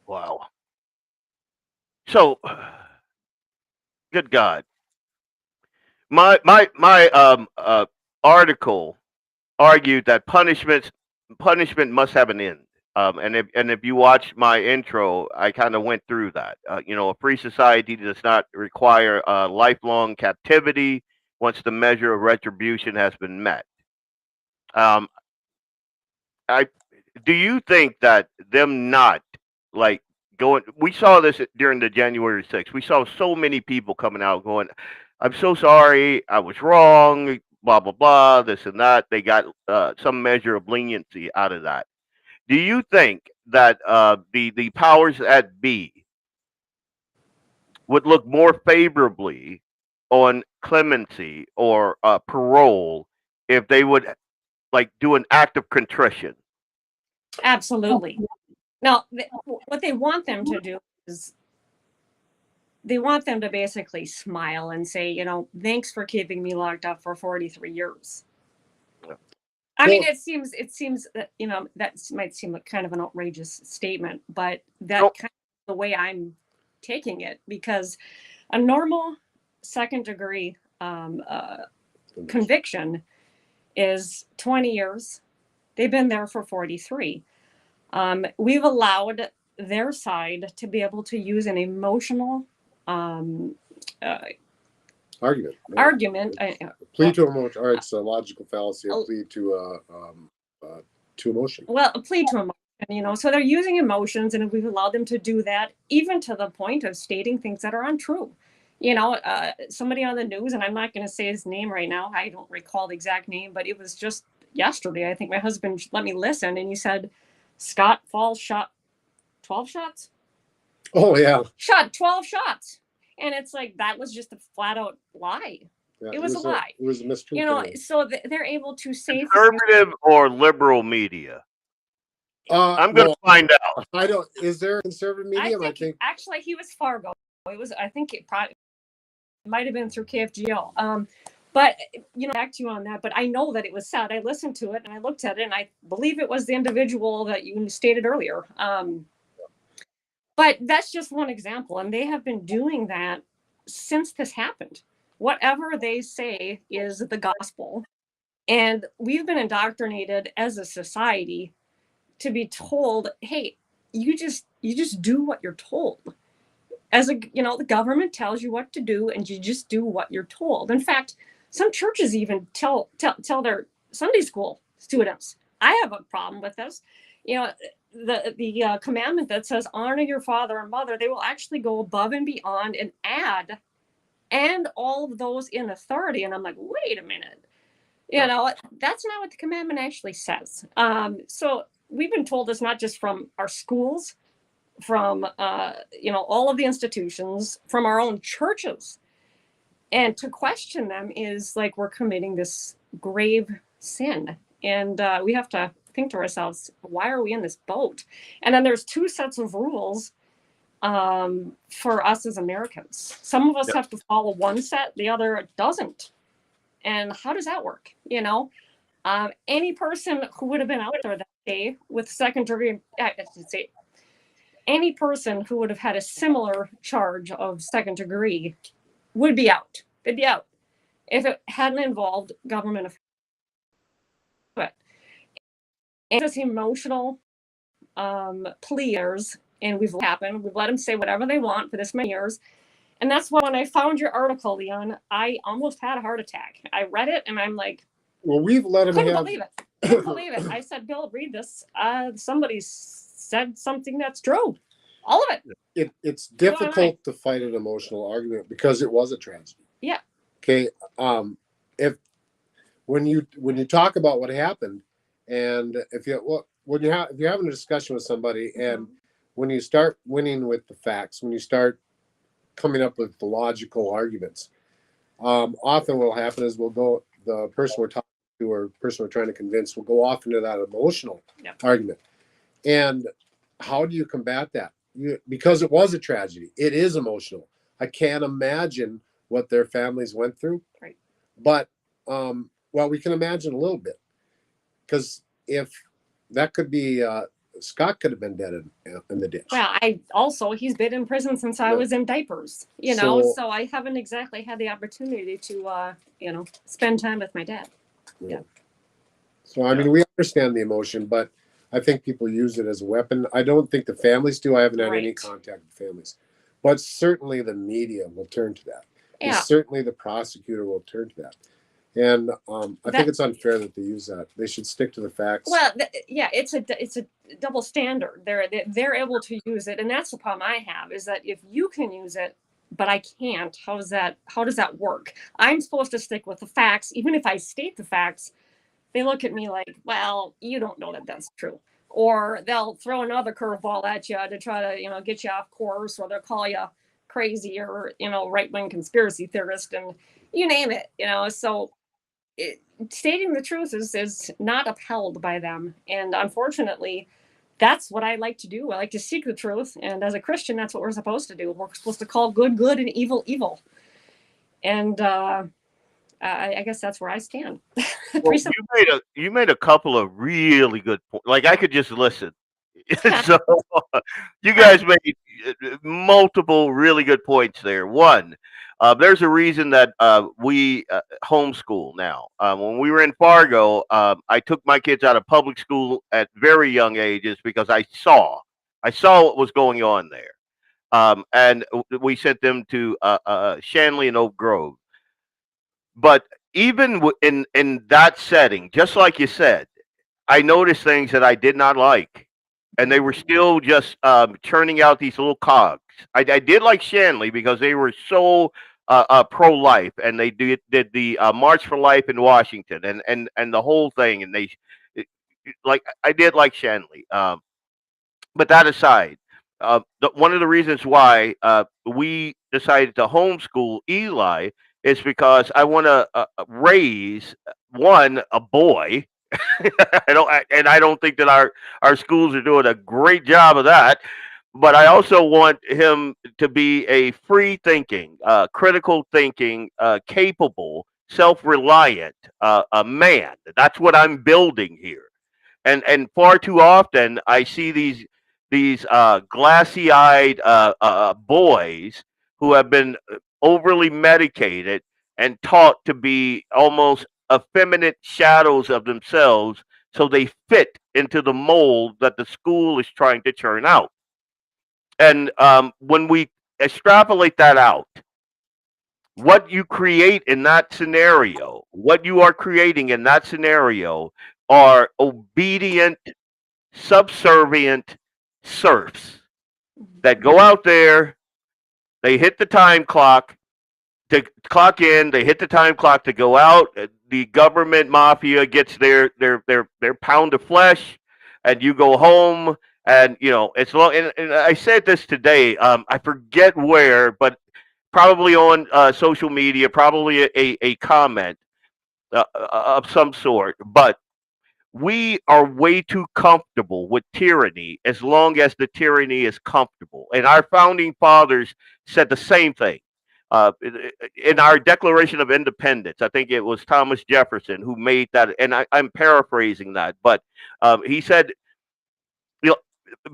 Wow. So, good God. My article argued that punishment must have an end. And if you watch my intro, I kind of went through that. A free society does not require lifelong captivity once the measure of retribution has been met. Do you think that them not going? We saw this during the January 6th. We saw so many people coming out going, "I'm so sorry, I was wrong," blah blah blah, this and that. They got some measure of leniency out of that. Do you think that the powers that be would look more favorably on clemency or parole if they would do an act of contrition? Absolutely. Now, what they want them to do is they want them to basically smile and say, thanks for keeping me locked up for 43 years. I mean, it seems that, that might seem like kind of an outrageous statement, but that kind of the way I'm taking it, because a normal second degree conviction is 20 years. They've been there for 43. We've allowed their side to be able to use an emotional argument. Plea to emotion, or it's a logical fallacy. A plea to emotion. Well, a plea to emotion, so they're using emotions, and we've allowed them to do that, even to the point of stating things that are untrue. Somebody on the news, and I'm not going to say his name right now. I don't recall the exact name, but it was just yesterday. I think my husband let me listen, and he said Scott Faul shot 12 shots. Oh yeah, shot 12 shots. And it's like, that was just a flat out lie. Yeah, it was a lie. It was a mistruth. You know, so they're able to say Conservative or liberal media? I'm going to no, find out. I don't. Is there conservative medium? I think actually he was Fargo. It was. I think it probably might have been through KFGO. But you know, back to you on that. But I know that it was said. I listened to it and I looked at it, and I believe it was the individual that you stated earlier. But that's just one example, and they have been doing that since this happened. Whatever they say is the gospel, and we've been indoctrinated as a society to be told, hey, you just do what you're told. As a, you know, the government tells you what to do, and you just do what you're told. In fact, some churches even tell their Sunday school students, I have a problem with this. You know, the commandment that says honor your father and mother, they will actually go above and beyond and add, and all of those in authority. And I'm like, wait a minute, you know, that's not what the commandment actually says. So we've been told this not just from our schools, from you know, all of the institutions, from our own churches. And to question them is like we're committing this grave sin. And we have to think to ourselves, why are we in this boat? And then there's two sets of rules for us as Americans. Some of us have to follow one set, the other doesn't. And how does that work? You know, any person who would have been out there that day with second degree, I should say, any person who would have had a similar charge of second degree would be out. They'd be out if it hadn't involved government affairs. But and it's emotional pleaders, and we've let them say whatever they want for this many years. And that's why when I found your article, Leon, I almost had a heart attack. I read it and I'm like, well, we've let him couldn't believe it. Couldn't believe it. I said, Bill, read this. Somebody said something that's true. All of it. It's difficult to fight an emotional argument because it was a tragedy. Yeah. Okay. If when you talk about what happened, and if you're having a discussion with somebody, and when you start winning with the facts, when you start coming up with the logical arguments, often what will happen is the person we're talking to or person we're trying to convince will go off into that emotional argument. And how do you combat that? Because it was a tragedy. It is emotional. I can't imagine what their families went through. Right. But well, we can imagine a little bit, because if that could be Scott could have been dead in the ditch. Well, he's been in prison since I was in diapers, you know, so I haven't exactly had the opportunity to, you know, spend time with my dad. Yeah. So, I mean, we understand the emotion, but I think people use it as a weapon. I don't think the families do. I haven't had any contact with families, but certainly the media will turn to that. Yeah. And certainly the prosecutor will turn to that. And I think it's unfair that they use that. They should stick to the facts. Well, it's a double standard. They're able to use it, and that's the problem I have, is that if you can use it, but I can't, how does that work? I'm supposed to stick with the facts, even if I state the facts. They look at me like, well, you don't know that that's true, or they'll throw another curveball at you to try to, you know, get you off course, or they'll call you crazy or, you know, right-wing conspiracy theorist, and you name it, you know. So stating the truth is not upheld by them. And unfortunately, that's what I like to do. I like to seek the truth. And as a Christian, that's what we're supposed to do. We're supposed to call good, good, and evil, evil. And I guess that's where I stand. Well, you made a couple of really good points. Like, I could just listen. So you guys made multiple really good points there. One, there's a reason that we homeschool now. When we were in Fargo, I took my kids out of public school at very young ages because I saw what was going on there. And we sent them to Shanley and Oak Grove. But even in that setting, just like you said, I noticed things that I did not like. And they were still just churning out these little cogs. I did like Shanley because they were so pro-life, and they did the March for Life in Washington and the whole thing. And I did like Shanley. But that aside, one of the reasons why we decided to homeschool Eli is because I want to raise one a boy. I don't think that our schools are doing a great job of that. But I also want him to be a free thinking, critical thinking, capable, self reliant a man. That's what I'm building here. And far too often I see these glassy eyed boys who have been overly medicated and taught to be almost effeminate shadows of themselves so they fit into the mold that the school is trying to churn out. And when we extrapolate that out, what you create in that scenario, what you are creating in that scenario are obedient, subservient serfs that go out there, they hit the time clock to clock in, they hit the time clock to go out. The government mafia gets their pound of flesh, and you go home. And it's long. And I said this today. I forget where, but probably on social media, probably a comment of some sort. But we are way too comfortable with tyranny as long as the tyranny is comfortable. And our founding fathers said the same thing. In our Declaration of Independence, I think it was Thomas Jefferson who made that, and I'm paraphrasing that, but he said,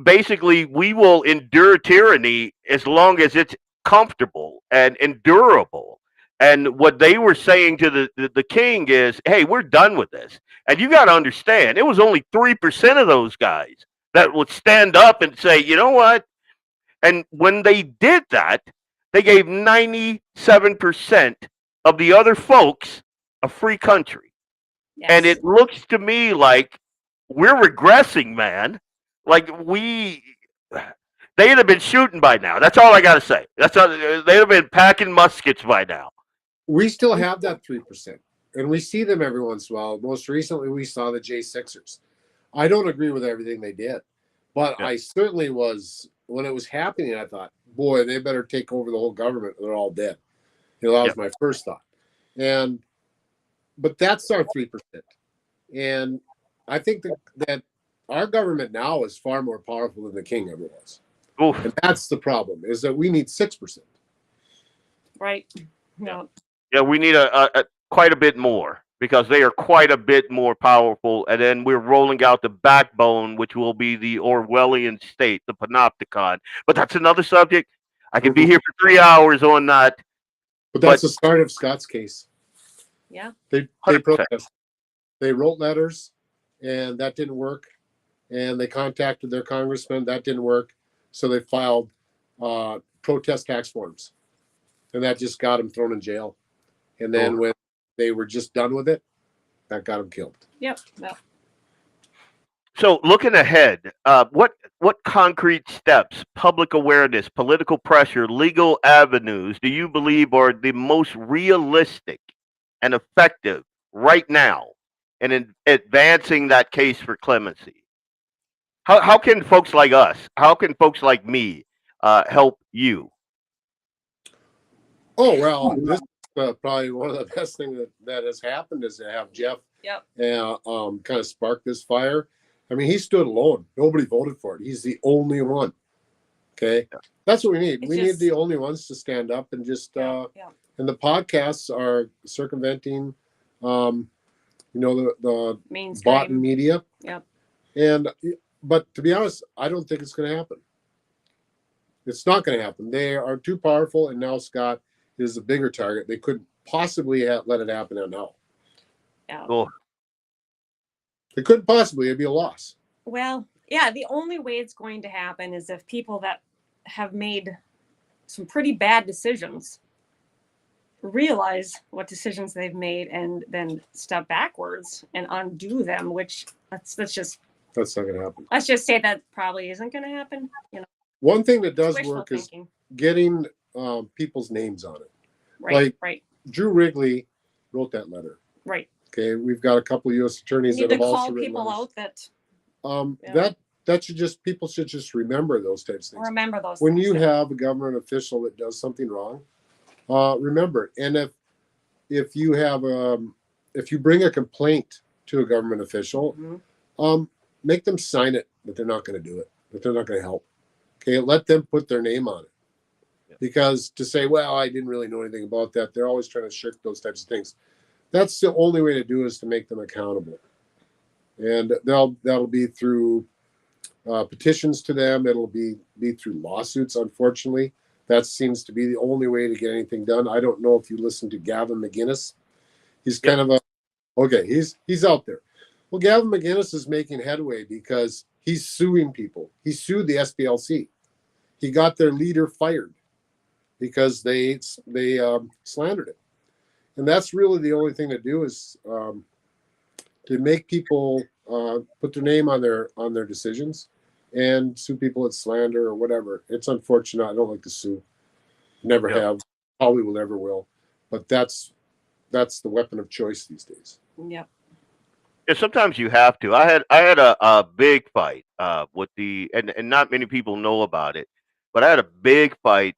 basically, we will endure tyranny as long as it's comfortable and endurable. And what they were saying to the king is, hey, we're done with this. And you got to understand, it was only 3% of those guys that would stand up and say, you know what? And when they did that, they gave 97% of the other folks a free country. Yes. And it looks to me like we're regressing, man. Like they'd have been shooting by now. That's all I got to say. They'd have been packing muskets by now. We still have that 3%, and we see them every once in a while. Most recently, we saw the J6ers. I don't agree with everything they did, but I certainly was, when it was happening, I thought, boy, they better take over the whole government. They're all dead. That was my first thought. But that's our 3%. And I think that our government now is far more powerful than the king ever was. Oof. And that's the problem, is that we need 6%. Right. No. Yeah, we need quite a bit more, because they are quite a bit more powerful. And then we're rolling out the backbone, which will be the Orwellian state, the panopticon. But that's another subject. I can be here for 3 hours on that. But that's the start of Scott's case. Yeah. They protested. They wrote letters, and that didn't work. And they contacted their congressman. That didn't work. So they filed protest tax forms. And that just got them thrown in jail. And then when they were just done with it, that got them killed. Yep. Well. So looking ahead, what concrete steps, public awareness, political pressure, legal avenues do you believe are the most realistic and effective right now in advancing that case for clemency? How can folks like us, how can folks like me help you? Oh, well, this is probably one of the best things that has happened is to have Jeff kind of spark this fire. I mean, he stood alone. Nobody voted for it. He's the only one. Okay. Yeah. That's what we need. We need the only ones to stand up and just, and the podcasts are circumventing, the bought media. Yep. But to be honest, I don't think it's going to happen. It's not going to happen. They are too powerful, and now Scott is a bigger target. They couldn't possibly let it happen now. Yeah. Cool. It couldn't possibly. It'd be a loss. Well, yeah, the only way it's going to happen is if people that have made some pretty bad decisions realize what decisions they've made and then step backwards and undo them, which that's not going to happen. Let's just say that probably isn't going to happen. One thing that does work is getting people's names on it. Right. Drew Wrigley wrote that letter. Right. Okay, we've got a couple of U.S. attorneys that have also written people letters. out that people should just remember those types of things. Remember those When things, you yeah. have a government official that does something wrong, remember it. And if you bring a complaint to a government official, make them sign it that they're not going to do it, that they're not going to help. Okay, let them put their name on it. Because to say, well, I didn't really know anything about that, they're always trying to shirk those types of things. That's the only way to do it, is to make them accountable. And that'll be through petitions to them. It'll be through lawsuits, unfortunately. That seems to be the only way to get anything done. I don't know if you listen to Gavin McInnes. He's kind of he's out there. Well, Gavin McInnes is making headway because he's suing people. He sued the SPLC. He got their leader fired because they slandered him. And that's really the only thing to do, is to make people put their name on their decisions and sue people at slander or whatever. It's unfortunate. I don't like to sue. Never have. Probably will never will. But that's the weapon of choice these days. Yep. Yeah, sometimes you have to. I had a big fight with and not many people know about it, but I had a big fight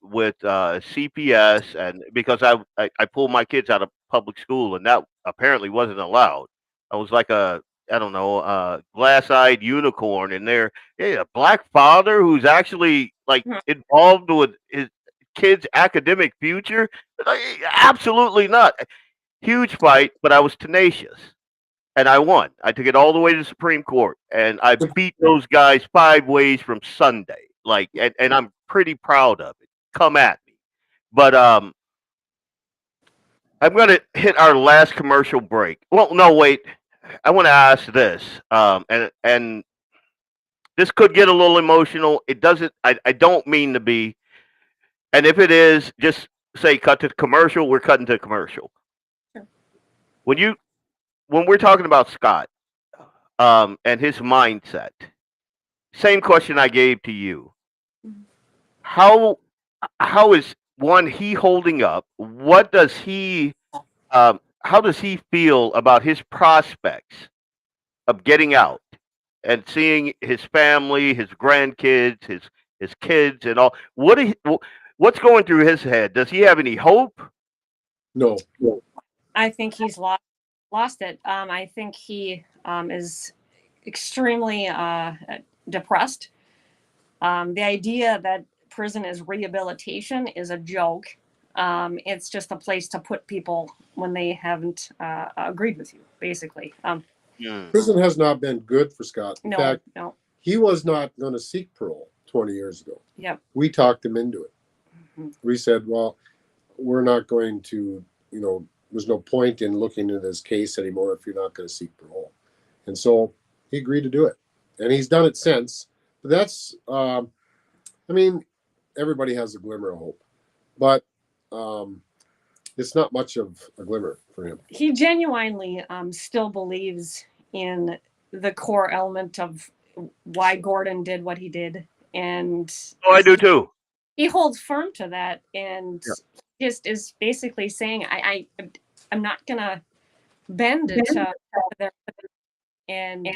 with CPS, and because I pulled my kids out of public school, and that apparently wasn't allowed. I was like a glass-eyed unicorn in there. Yeah, a black father who's actually like involved with his kid's academic future. Like, absolutely not. Huge fight, but I was tenacious. And I won. I took it all the way to the Supreme Court, and I beat those guys 5 ways from Sunday. Like, and I'm pretty proud of it. Come at me. But I'm going to hit our last commercial break. Well, no, wait. I want to ask this, and this could get a little emotional. It doesn't. I don't mean to be. And if it is, just say cut to commercial. We're cutting to commercial. Sure. When we're talking about Scott and his mindset, same question I gave to you. How is he holding up? What does he how does he feel about his prospects of getting out and seeing his family, his grandkids, his kids, and all? What's going through his head? Does he have any hope? No. I think he's lost it. I think he is extremely depressed. The idea that prison is rehabilitation is a joke. It's just a place to put people when they haven't agreed with you, basically. Prison has not been good for Scott. In fact, no. He was not going to seek parole 20 years ago. Yep. We talked him into it. We said, well, we're not going to, there's no point in looking into this case anymore if you're not going to seek parole. And so he agreed to do it. And he's done it since. But that's, everybody has a glimmer of hope. But it's not much of a glimmer for him. He genuinely still believes in the core element of why Gordon did what he did. And I do too. He holds firm to that, and just is basically saying, I'm not going to bend it to their, and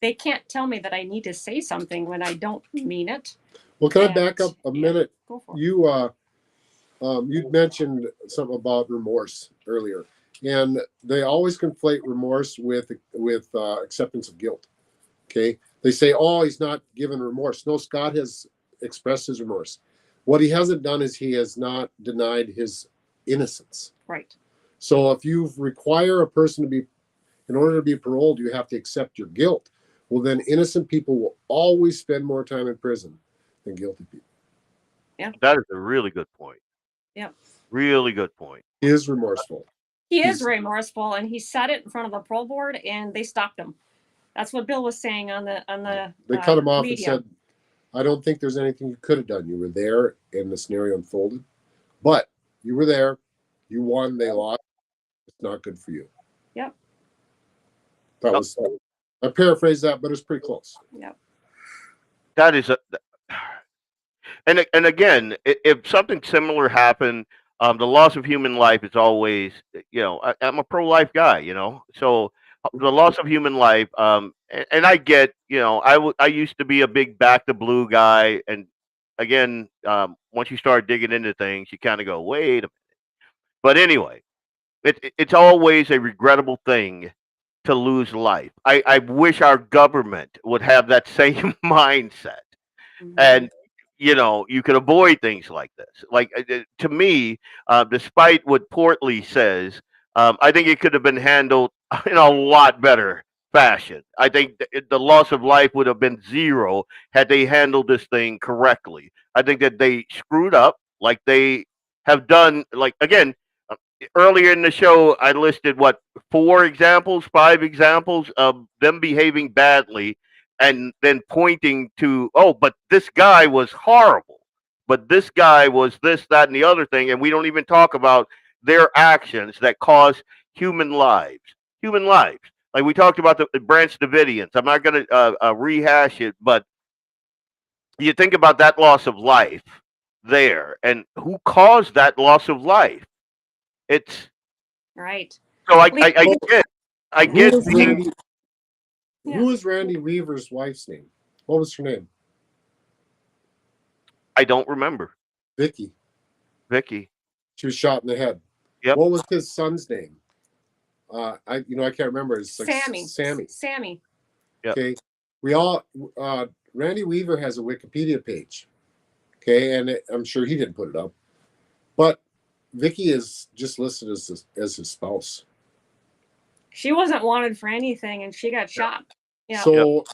they can't tell me that I need to say something when I don't mean it. Well, can I back up a minute? Go for it. You mentioned something about remorse earlier, and they always conflate remorse with acceptance of guilt. Okay, they say, "Oh, he's not given remorse." No, Scott has expressed his remorse. What he hasn't done is he has not denied his innocence. Right. So if you require a person to be, in order to be paroled, you have to accept your guilt. Well, then innocent people will always spend more time in prison than guilty people. Yeah. That is a really good point. Yeah. Really good point. He is remorseful. He is remorseful, and he said it in front of the parole board, and they stopped him. That's what Bill was saying on the. They cut him off media. and said, "I don't think there's anything you could have done. You were there, and the scenario unfolded, but you were there. You won. They lost. It's not good for you." Yep. That was. I paraphrased that, but it's pretty close. Yep. That is and again, if something similar happened, the loss of human life is always, I'm a pro-life guy, so the loss of human life. And I get, I used to be a big back the blue guy, and again, once you start digging into things, you kind of go, wait a minute. But anyway, it's always a regrettable thing to lose life. I wish our government would have that same mindset, and you could avoid things like this. Like to me, despite what Portley says, I think it could have been handled in a lot better fashion. I think the loss of life would have been zero had they handled this thing correctly. I think that they screwed up, like they have done. Like again, earlier in the show, I listed 5 examples of them behaving badly, and then pointing to, oh, but this guy was horrible, but this guy was this, that, and the other thing, and we don't even talk about their actions that cause human lives. Like we talked about the Branch Davidians. I'm not going to rehash it, but you think about that loss of life there, and who caused that loss of life? It's right. So I get. Who was Randy Weaver's wife's name? What was her name? I don't remember. Vicky. She was shot in the head. Yep. What was his son's name? I can't remember. It's like Sammy. Yep. Okay. Randy Weaver has a Wikipedia page. Okay, and I'm sure he didn't put it up, but Vicky is just listed as his spouse. She wasn't wanted for anything, and she got shot. Yeah. So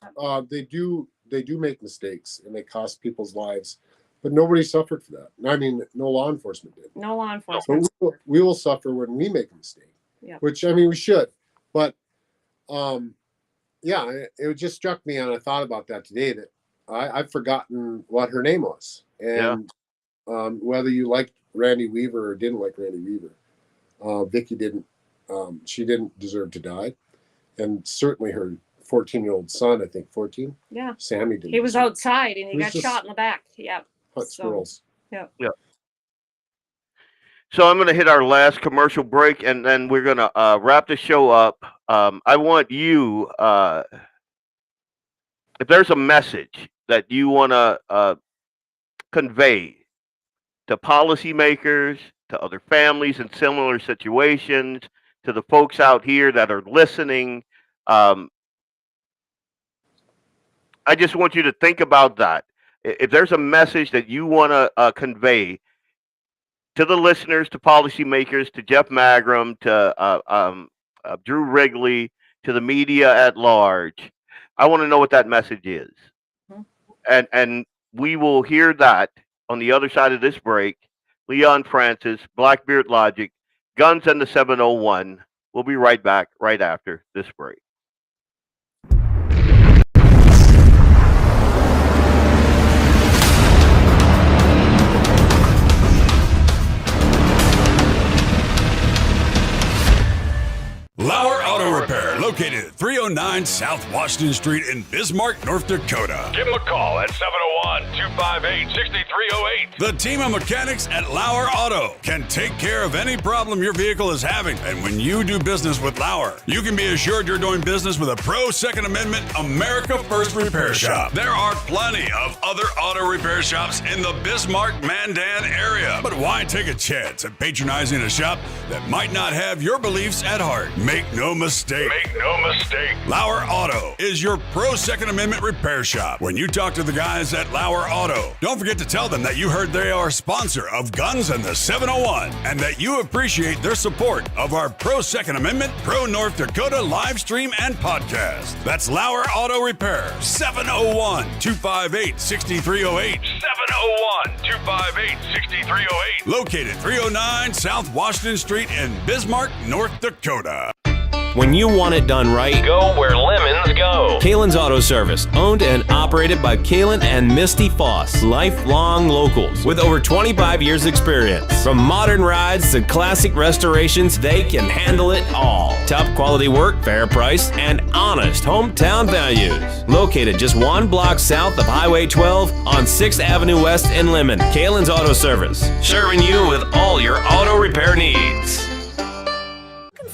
they do make mistakes, and they cost people's lives, but nobody suffered for that. I mean, no law enforcement did. No law enforcement. But we will suffer when we make a mistake. Yeah. Which, I mean, we should. But it just struck me, and I thought about that today, that I've forgotten what her name was, and whether you liked Randy Weaver or didn't like Randy Weaver, Vicky didn't. She didn't deserve to die, and certainly her 14-year-old son, I think 14. Yeah. Sammy didn't. He was outside and he got just shot in the back. Yeah. Hot squirrels. Yeah. Yeah. So I'm going to hit our last commercial break, and then we're going to wrap the show up. I want you, if there's a message that you want to convey to policymakers, to other families in similar situations, to the folks out here that are listening, I just want you to think about that. If there's a message that you want to convey to the listeners, to policymakers, to Jeff Magrum, to Drew Wrigley, to the media at large, I want to know what that message is. Mm-hmm. And we will hear that on the other side of this break. Leon Francis, Blackbeard Logic, Guns and the 701. We'll be right back right after this break. Lauer Auto Repair, located at 309 South Washington Street in Bismarck, North Dakota. Give them a call at 701-258-6308. The team of mechanics at Lauer Auto can take care of any problem your vehicle is having. And when you do business with Lauer, you can be assured you're doing business with a pro Second Amendment America First repair shop. There are plenty of other auto repair shops in the Bismarck-Mandan area. But why take a chance at patronizing a shop that might not have your beliefs at heart? Make no mistake. Lauer Auto is your pro Second Amendment repair shop. When you talk to the guys at Lauer Auto, don't forget to tell them that you heard they are a sponsor of Guns and the 701 and that you appreciate their support of our pro Second Amendment, pro North Dakota live stream and podcast. That's Lauer Auto Repair, 701-258-6308. 701-258-6308. Located 309 South Washington Street in Bismarck, North Dakota. When you want it done right, go where lemons go. Kahlen's Auto Service, owned and operated by Kahlen and Misty Foss, lifelong locals with over 25 years experience. From modern rides to classic restorations, they can handle it all. Top quality work, fair price, and honest hometown values. Located just one block south of Highway 12 on 6th Avenue West in Lemon, Kahlen's Auto Service, serving you with all your auto repair needs.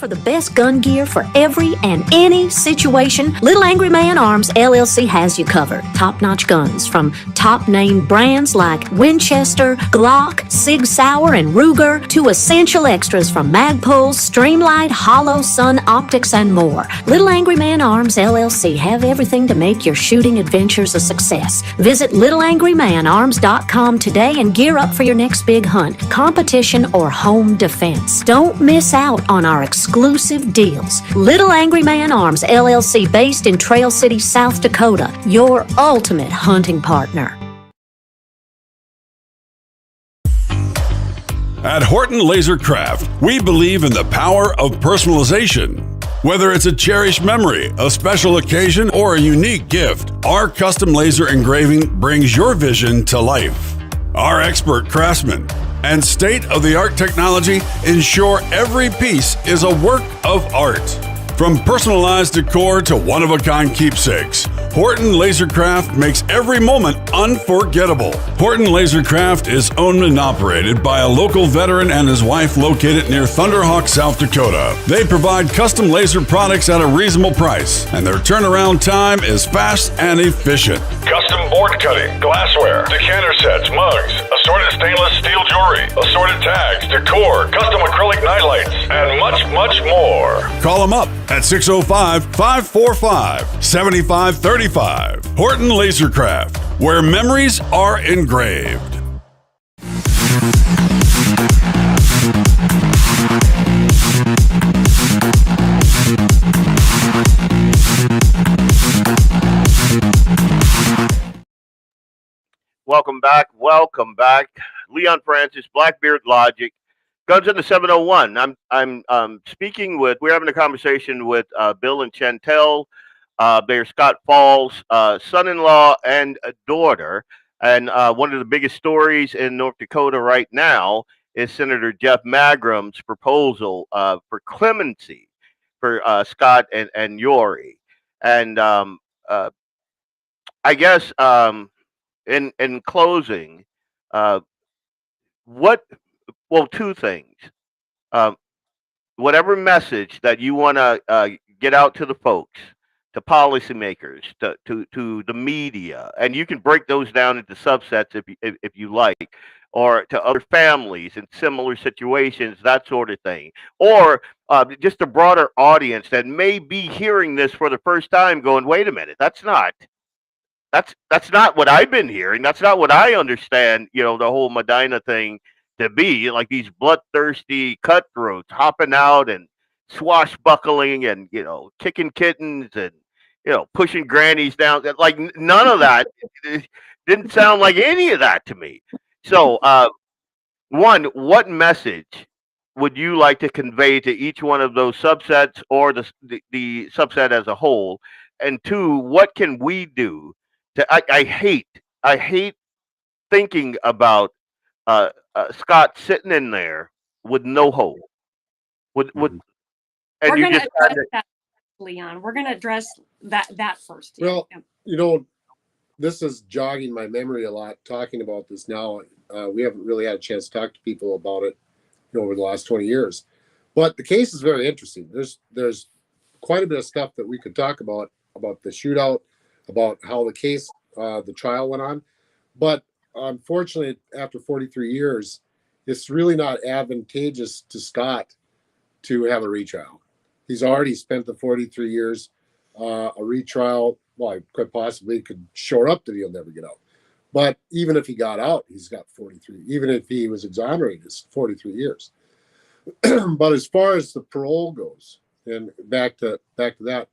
For the best gun gear for every and any situation, Little Angry Man Arms LLC has you covered. Top-notch guns from top-name brands like Winchester, Glock, Sig Sauer, and Ruger to essential extras from Magpul, Streamlight, Hollow, Sun Optics, and more. Little Angry Man Arms LLC have everything to make your shooting adventures a success. Visit littleangrymanarms.com today and gear up for your next big hunt, competition, or home defense. Don't miss out on our exclusive deals. Little Angry Man Arms LLC, based in Trail City, South Dakota, your ultimate hunting partner. At Horton Laser Craft, we believe in the power of personalization. Whether it's a cherished memory, a special occasion, or a unique gift, our custom laser engraving brings your vision to life. Our expert craftsmen and state-of-the-art technology ensure every piece is a work of art. From personalized decor to one-of-a-kind keepsakes, Horton Lasercraft makes every moment unforgettable. Horton Lasercraft is owned and operated by a local veteran and his wife located near Thunderhawk, South Dakota. They provide custom laser products at a reasonable price, and their turnaround time is fast and efficient. Custom board cutting, glassware, decanter sets, mugs, assorted stainless steel jewelry, assorted tags, decor, custom acrylic nightlights, and much, much more. Call them up at 605-545-7535. Horton Lasercraft, where memories are engraved. Welcome back. Welcome back. Leon Francis, Blackbeard Logic, Guns in the 701. I'm speaking with, we're having a conversation with Bill and Chantel. They're Scott Faul's son-in-law and daughter. And one of the biggest stories in North Dakota right now is Senator Jeff Magrum's proposal for clemency for Scott and Yorie. And I guess in closing, two things. Whatever message that you want to get out to the folks, to policymakers, to the media, and you can break those down into subsets if you like, or to other families in similar situations, that sort of thing, or just a broader audience that may be hearing this for the first time, going, "Wait a minute, that's not what I've been hearing. That's not what I understand." The whole Medina thing to be, like these bloodthirsty cutthroats hopping out and swashbuckling and kicking kittens and pushing grannies down. Like none of that didn't sound like any of that to me. So, one, what message would you like to convey to each one of those subsets, or the subset as a whole? And two, what can we do to? I hate thinking about Scott sitting in there with no hope. And we're you going to just address that, Leon. We're going to address that first. Well, this is jogging my memory a lot talking about this now. We haven't really had a chance to talk to people about it over the last 20 years. But the case is very interesting. There's quite a bit of stuff that we could talk about the shootout, about how the case, the trial went on. But unfortunately, after 43 years, it's really not advantageous to Scott to have a retrial. He's already spent the 43 years. A retrial, well, quite possibly could shore up that he'll never get out. But even if he got out, he's got 43. Even if he was exonerated, it's 43 years. But as far as the parole goes, and back to that,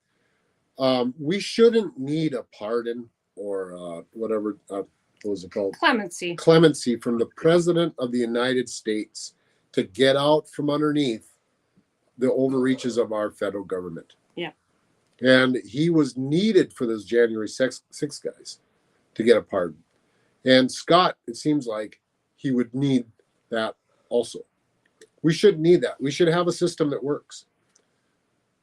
we shouldn't need a pardon or whatever. What was it called? Clemency from the President of the United States to get out from underneath the overreaches of our federal government. Yeah. And he was needed for those January 6 guys to get a pardon. And Scott, it seems like he would need that also. We shouldn't need that. We should have a system that works.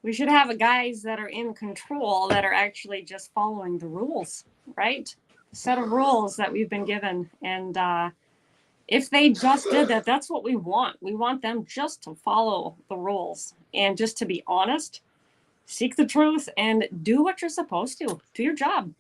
We should have guys that are in control that are actually just following the rules, right? Set of rules that we've been given. And If they just did that, that's what we want. We want them just to follow the rules and just to be honest, seek the truth, and do what you're supposed to. Do your job.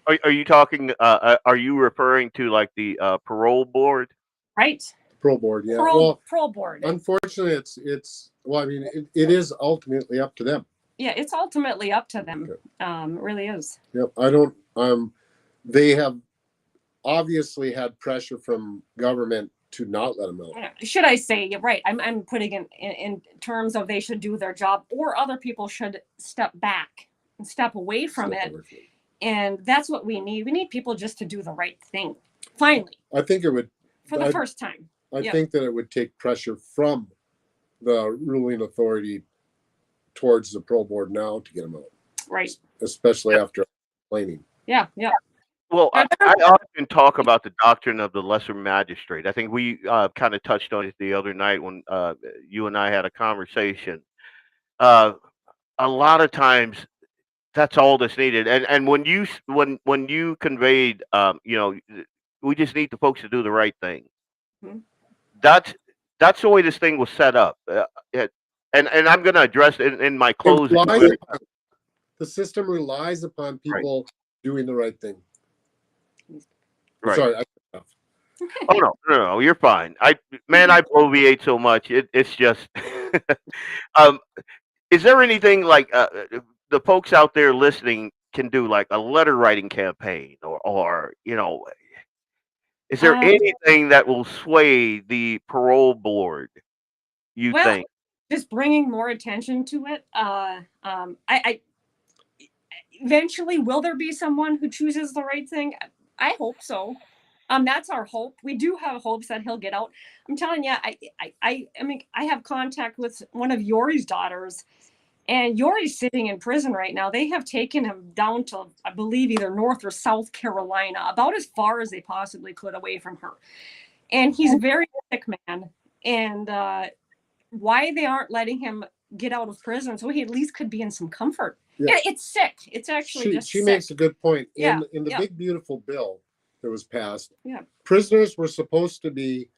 Are you talking? Are you referring to like the parole board? Right. Parole board, yeah. Well, parole board. Unfortunately, it's well, I mean, it is ultimately up to them. Yeah, it's ultimately up to them. It really is. Yep. I don't. They have obviously had pressure from government to not let them out. Should I say, you're right? I'm putting in terms of they should do their job, or other people should step back and step away from it. And that's what we need. We need people just to do the right thing. Finally. I think it would. For the first time. I think that it would take pressure from the ruling authority towards the parole board now to get them out. Right. Especially after complaining. Yeah, yeah. Well, I often talk about the doctrine of the lesser magistrate. I think we kind of touched on it the other night when you and I had a conversation. A lot of times, that's all that's needed. And when you conveyed, we just need the folks to do the right thing. Mm-hmm. That's the way this thing was set up. And I'm going to address it in my closing. The system relies upon people doing the right thing. Right. Sorry. Oh no, you're fine. I bloviate so much. It's just. Is there anything like the folks out there listening can do, like a letter writing campaign, or is there anything that will sway the parole board? You think? Just bringing more attention to it. I eventually, will there be someone who chooses the right thing? I hope so. That's our hope. We do have hopes that he'll get out. I'm telling you, I mean, I have contact with one of Yorie's daughters, and Yorie's sitting in prison right now. They have taken him down to, I believe, either North or South Carolina, about as far as they possibly could away from her. And he's a very sick man. And why they aren't letting him get out of prison so he at least could be in some comfort. Yeah, it's sick. It's actually she makes a good point. In the big beautiful bill that was passed, prisoners were supposed to be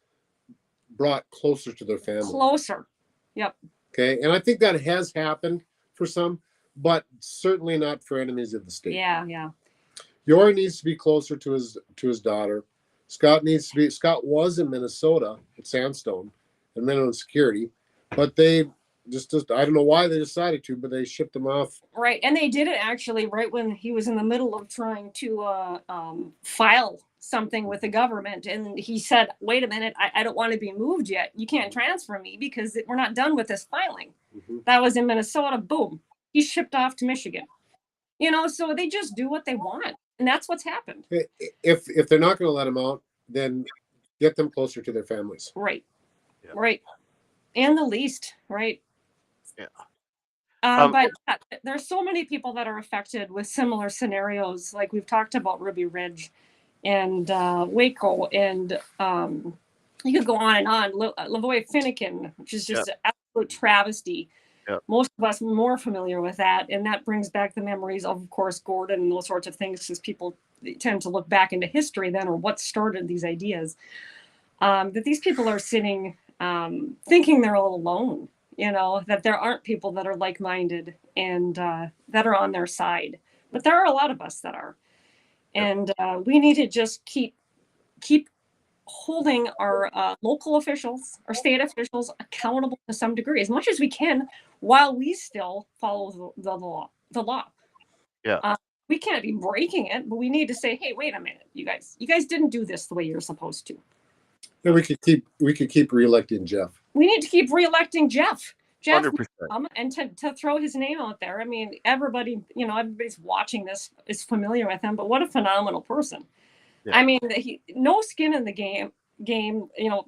brought closer to their family. Closer. Yep. Okay, and I think that has happened for some, but certainly not for enemies of the state. Yeah, yeah. Yorie needs to be closer to his daughter. Scott was in Minnesota at Sandstone and Minnesota Security, but they just I don't know why they decided to, but they shipped him off. Right, and they did it actually right when he was in the middle of trying to file something with the government, and he said, "Wait a minute, I don't want to be moved yet. You can't transfer me because we're not done with this filing." Mm-hmm. That was in Minnesota. Boom, he's shipped off to Michigan. So they just do what they want, and that's what's happened. If they're not going to let them out, then get them closer to their families. Right, right, and the least, right. Yeah. But there's so many people that are affected with similar scenarios. Like we've talked about Ruby Ridge and Waco, and you could go on and on. Lavoy Finnegan, which is just an absolute travesty. Yeah. Most of us are more familiar with that. And that brings back the memories of course, Gordon and those sorts of things, because people tend to look back into history then, or what started these ideas. That these people are sitting thinking they're all alone. That there aren't people that are like-minded and that are on their side. But there are a lot of us that are. And we need to just keep holding our local officials, our state officials accountable to some degree, as much as we can, while we still follow the law. Yeah. We can't be breaking it, but we need to say, hey, wait a minute, you guys didn't do this the way you're supposed to. Yeah, we could keep reelecting Jeff. We need to keep reelecting Jeff. 100%. And to throw his name out there. I mean, everybody's watching this is familiar with him, but what a phenomenal person. Yeah. I mean, no skin in the game,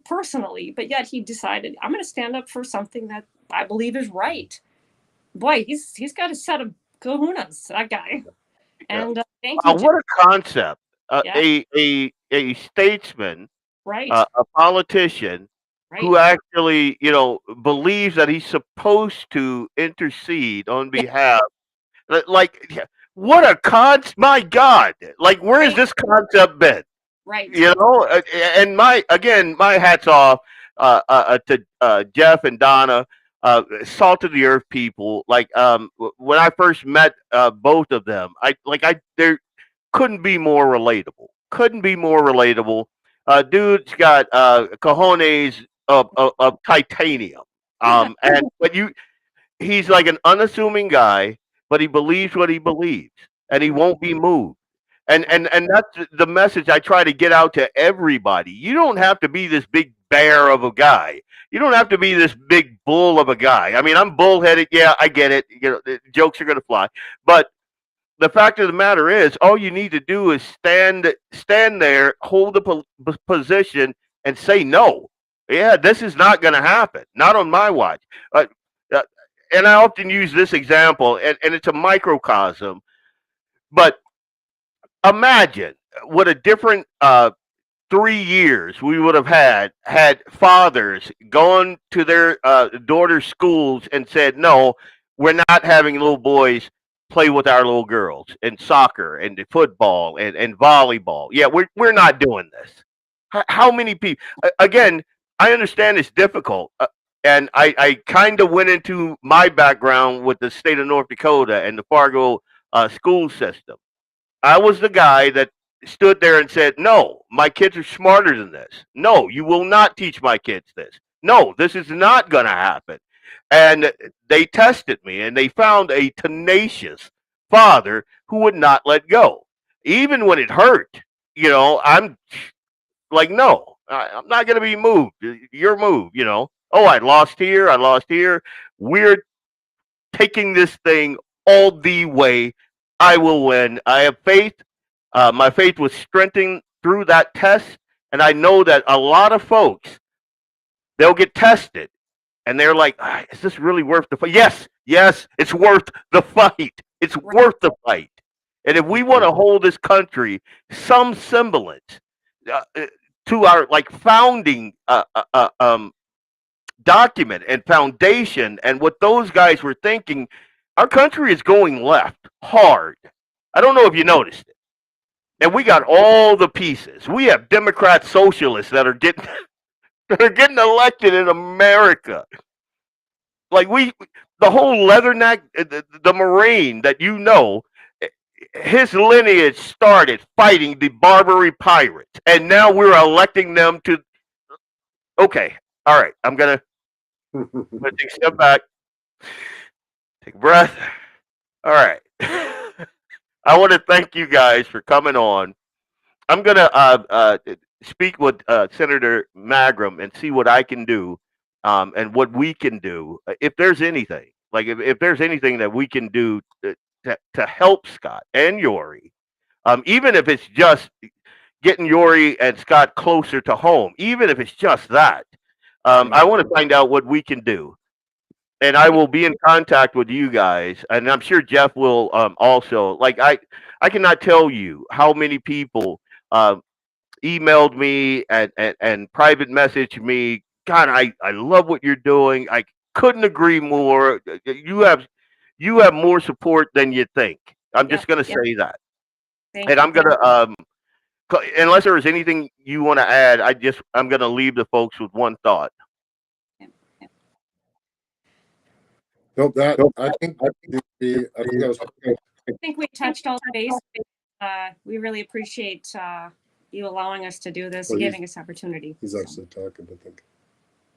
personally, but yet he decided, I'm going to stand up for something that I believe is right. Boy, he's got a set of kahunas, that guy. Yeah. And thank you. What a concept. A statesman, right? A politician. Right. Who actually, believes that he's supposed to intercede on behalf. Like, what a my God! Like, where has this concept been? Right. You know, and my hats off to Jeff and Donna, salt of the earth people. Like when I first met both of them, they couldn't be more relatable. Couldn't be more relatable. Dude's got cojones of titanium. And but he's like an unassuming guy, but he believes what he believes, and he won't be moved. And that's the message I try to get out to everybody. You don't have to be this big bear of a guy. You don't have to be this big bull of a guy. I mean, I'm bullheaded. Yeah, I get it. You know, the jokes are gonna fly, but the fact of the matter is, all you need to do is stand there, hold the position, and say no. Yeah, this is not going to happen. Not on my watch. Uh, uh, and I often use this example, and it's a microcosm. But imagine what a different 3 years we would have had fathers gone to their daughters' schools and said, "No, we're not having little boys play with our little girls in soccer and in football and volleyball. Yeah, we're not doing this." How many people? Again, I understand it's difficult, and I kind of went into my background with the state of North Dakota and the Fargo school system. I was the guy that stood there and said, "No, my kids are smarter than this. No, you will not teach my kids this. No, this is not going to happen." And they tested me, and they found a tenacious father who would not let go. Even when it hurt, I'm like, "No, I'm not going to be moved. Your move, Oh, I lost here. I lost here. We're taking this thing all the way. I will win. I have faith. My faith was strengthened through that test, and I know that a lot of folks, they'll get tested, and they're like, "Is this really worth the fight?" Yes, it's worth the fight. It's worth the fight. And if we want to hold this country some semblance to our founding document and foundation and what those guys were thinking, our country is going left hard. I don't know if you noticed it. And we got all the pieces. We have Democrat socialists that are getting elected in America. Like the whole Leatherneck, the Marine that his lineage started fighting the Barbary pirates, and now we're electing them to. Okay, all right. I'm gonna take a step back, take a breath. All right. I want to thank you guys for coming on. I'm gonna speak with Senator Magrum and see what I can do, and what we can do. If there's anything, if there's anything that we can do to help Scott and Yorie, even if it's just getting Yorie and Scott closer to home, even if it's just that, I want to find out what we can do. And I will be in contact with you guys, and I'm sure Jeff will also. I cannot tell you how many people emailed me and private messaged me. God, I love what you're doing. I couldn't agree more. You have more support than you think. I'm just going to say that. And I'm going to unless there is anything you want to add, I'm going to leave the folks with one thought. Nope, I think that was. I think we touched all the bases. We really appreciate you allowing us to do this, giving us opportunity. He's actually talking, I think.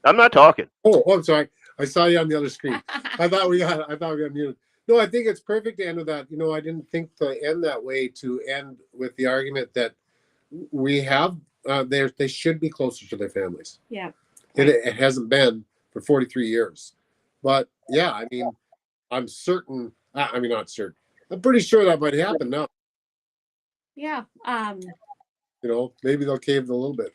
I'm not talking. Oh, I'm sorry. I saw you on the other screen. I thought we got muted. No, I think it's perfect to end with that. I didn't think to end that way, to end with the argument that we have. They should be closer to their families. Yeah. It hasn't been for 43 years. But yeah, I mean, I'm certain. I mean, not certain. I'm pretty sure that might happen now. Yeah. Maybe they'll cave a little bit.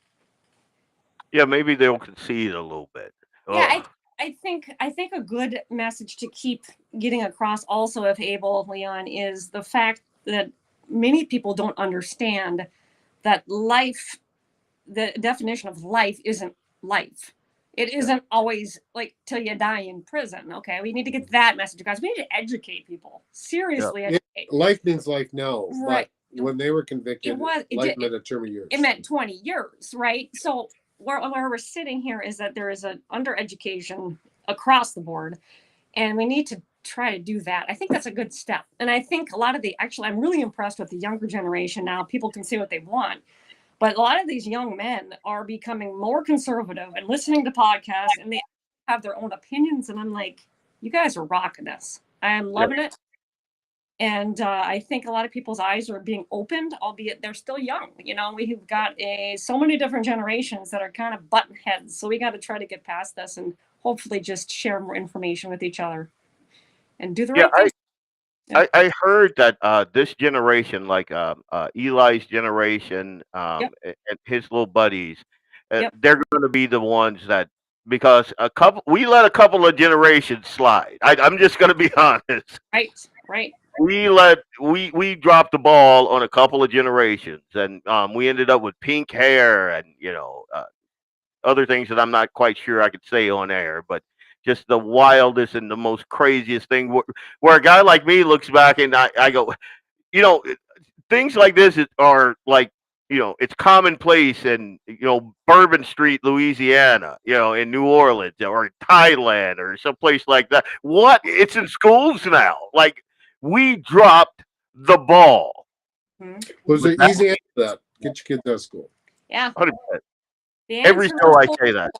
Yeah, maybe they'll concede a little bit. Yeah, I think a good message to keep getting across, also, if able, Leon, is the fact that many people don't understand that life, the definition of life, isn't life. It isn't always till you die in prison. Okay, we need to get that message, guys. We need to educate people. Seriously, educate. Life means life now. Right. when they were convicted, it life meant a term of years. It meant 20 years, right? So where we're sitting here is that there is an undereducation across the board, and we need to try to do that. I think that's a good step. And I think a lot of I'm really impressed with the younger generation now. People can say what they want, but a lot of these young men are becoming more conservative and listening to podcasts, and they have their own opinions. And I'm like, you guys are rocking this. I am loving it. And I think a lot of people's eyes are being opened, albeit they're still young. You know, we've got so many different generations that are kind of button heads. So we got to try to get past this and hopefully just share more information with each other and do the right thing. I heard that this generation, like Eli's generation and his little buddies, they're going to be the ones that, because we let a couple of generations slide. I'm just going to be honest. Right. We dropped the ball on a couple of generations, and we ended up with pink hair and other things that I'm not quite sure I could say on air, but just the wildest and the most craziest thing where a guy like me looks back and I go, things like this are like, it's commonplace in, Bourbon Street, Louisiana, in New Orleans or Thailand or someplace like that. What? It's in schools now. Like, we dropped the ball. Was it easy answer that? Get your kids out of school. Yeah. 100%. Every show I say that.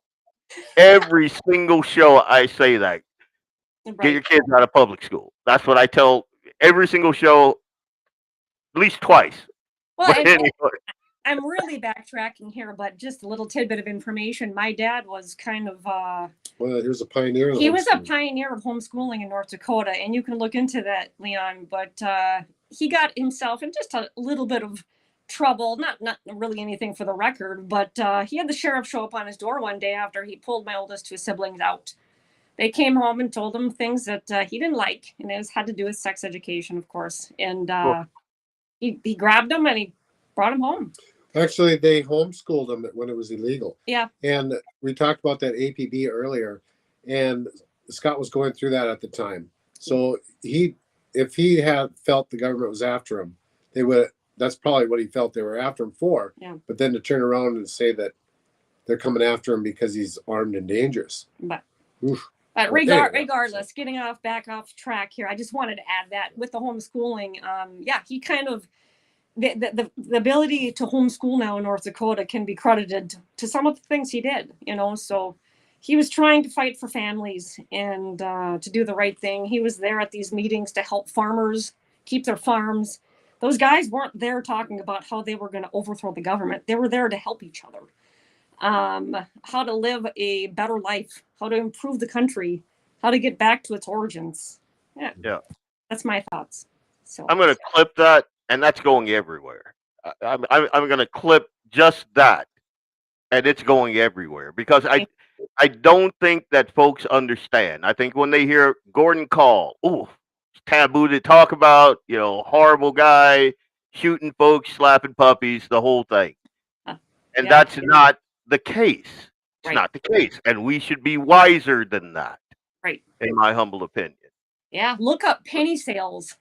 Every single show I say that. Get your kids out of public school. That's what I tell every single show, at least twice. Well, anyway, I'm really backtracking here, but just a little tidbit of information. My dad was kind of he was a pioneer. He was a pioneer of homeschooling in North Dakota, and you can look into that, Leon. But he got himself in just a little bit of trouble, not really anything for the record, but he had the sheriff show up on his door one day after he pulled my oldest two siblings out. They came home and told him things that he didn't like, and it had to do with sex education, of course. And he grabbed them and he brought him home. Actually, they homeschooled him when it was illegal. Yeah. And we talked about that APB earlier, and Scott was going through that at the time. So if he had felt the government was after him, they would. That's probably what he felt they were after him for. Yeah. But then to turn around and say that they're coming after him because he's armed and dangerous. But Oof. Regardless, getting back off track here, I just wanted to add that with the homeschooling, he kind of the ability to homeschool now in North Dakota can be credited to some of the things he did. So he was trying to fight for families and to do the right thing. He was there at these meetings to help farmers keep their farms. Those guys weren't there talking about how they were going to overthrow the government. They were there to help each other. How to live a better life, how to improve the country, how to get back to its origins. Yeah. That's my thoughts. So I'm going to clip that, and that's going everywhere. I'm going to clip just that, and it's going everywhere because I don't think that folks understand. I think when they hear Gordon Kahl, it's taboo to talk about, horrible guy, shooting folks, slapping puppies, the whole thing. And that's not the case. It's not the case. And we should be wiser than that. Right. In my humble opinion. Yeah. Look up penny sales.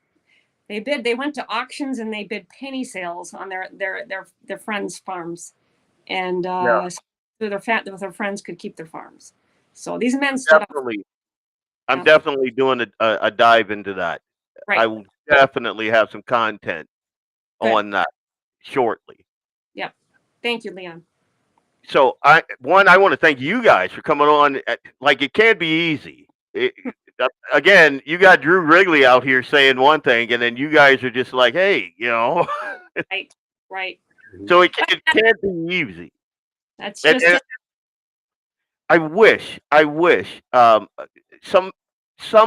They went to auctions and they bid penny sales on their friends' farms. And so their friends could keep their farms. So these men stood up. I'm definitely doing a dive into that. Right. I will definitely have some content on that shortly. Yep. Thank you, Leon. So I want to thank you guys for coming on. Like, it can't be easy. Again, you got Drew Wrigley out here saying one thing, and then you guys are just like, hey, Right. So it can't be easy. That's just. I wish some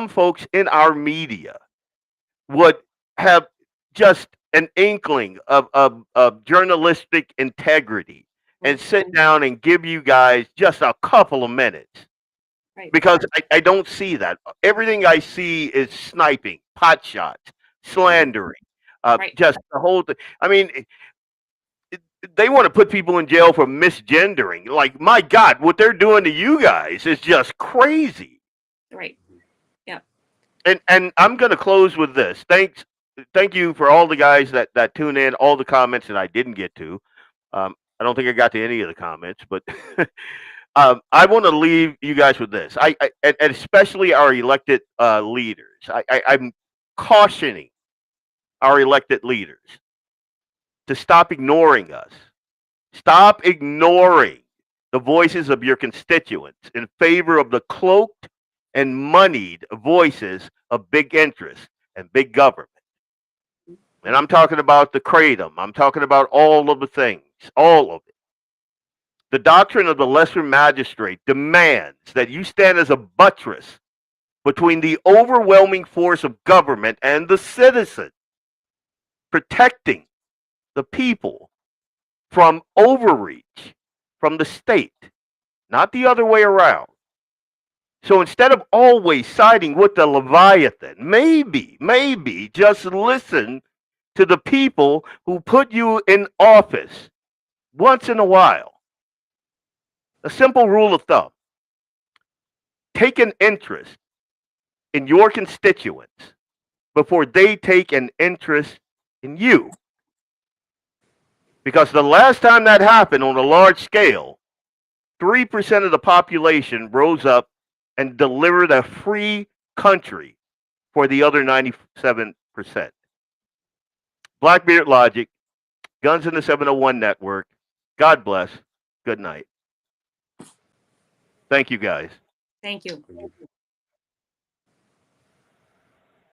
folks in our media would have just an inkling of journalistic integrity and sit down and give you guys just a couple of minutes. Right. Because I don't see that. Everything I see is sniping, pot shots, slandering, just the whole thing. I mean, they want to put people in jail for misgendering. Like, my God, what they're doing to you guys is just crazy. Right. Yeah. And I'm going to close with this. Thanks thank you for all the guys that tune in, all the comments that I didn't get to. I don't think I got to any of the comments, but I want to leave you guys with this. And especially our elected leaders. I'm cautioning our elected leaders to stop ignoring us. Stop ignoring the voices of your constituents in favor of the cloaked and moneyed voices of big interest and big government. And I'm talking about the kratom. I'm talking about all of the things, all of it. The doctrine of the lesser magistrate demands that you stand as a buttress between the overwhelming force of government and the citizen, protecting the people from overreach from the state, not the other way around. So instead of always siding with the Leviathan, maybe just listen to the people who put you in office once in a while. A simple rule of thumb: take an interest in your constituents before they take an interest in you. Because the last time that happened on a large scale, 3% of the population rose up and delivered a free country for the other 97%. Blackbeard Logic, Guns in the 701 Network. God bless. Good night. Thank you, guys. Thank you.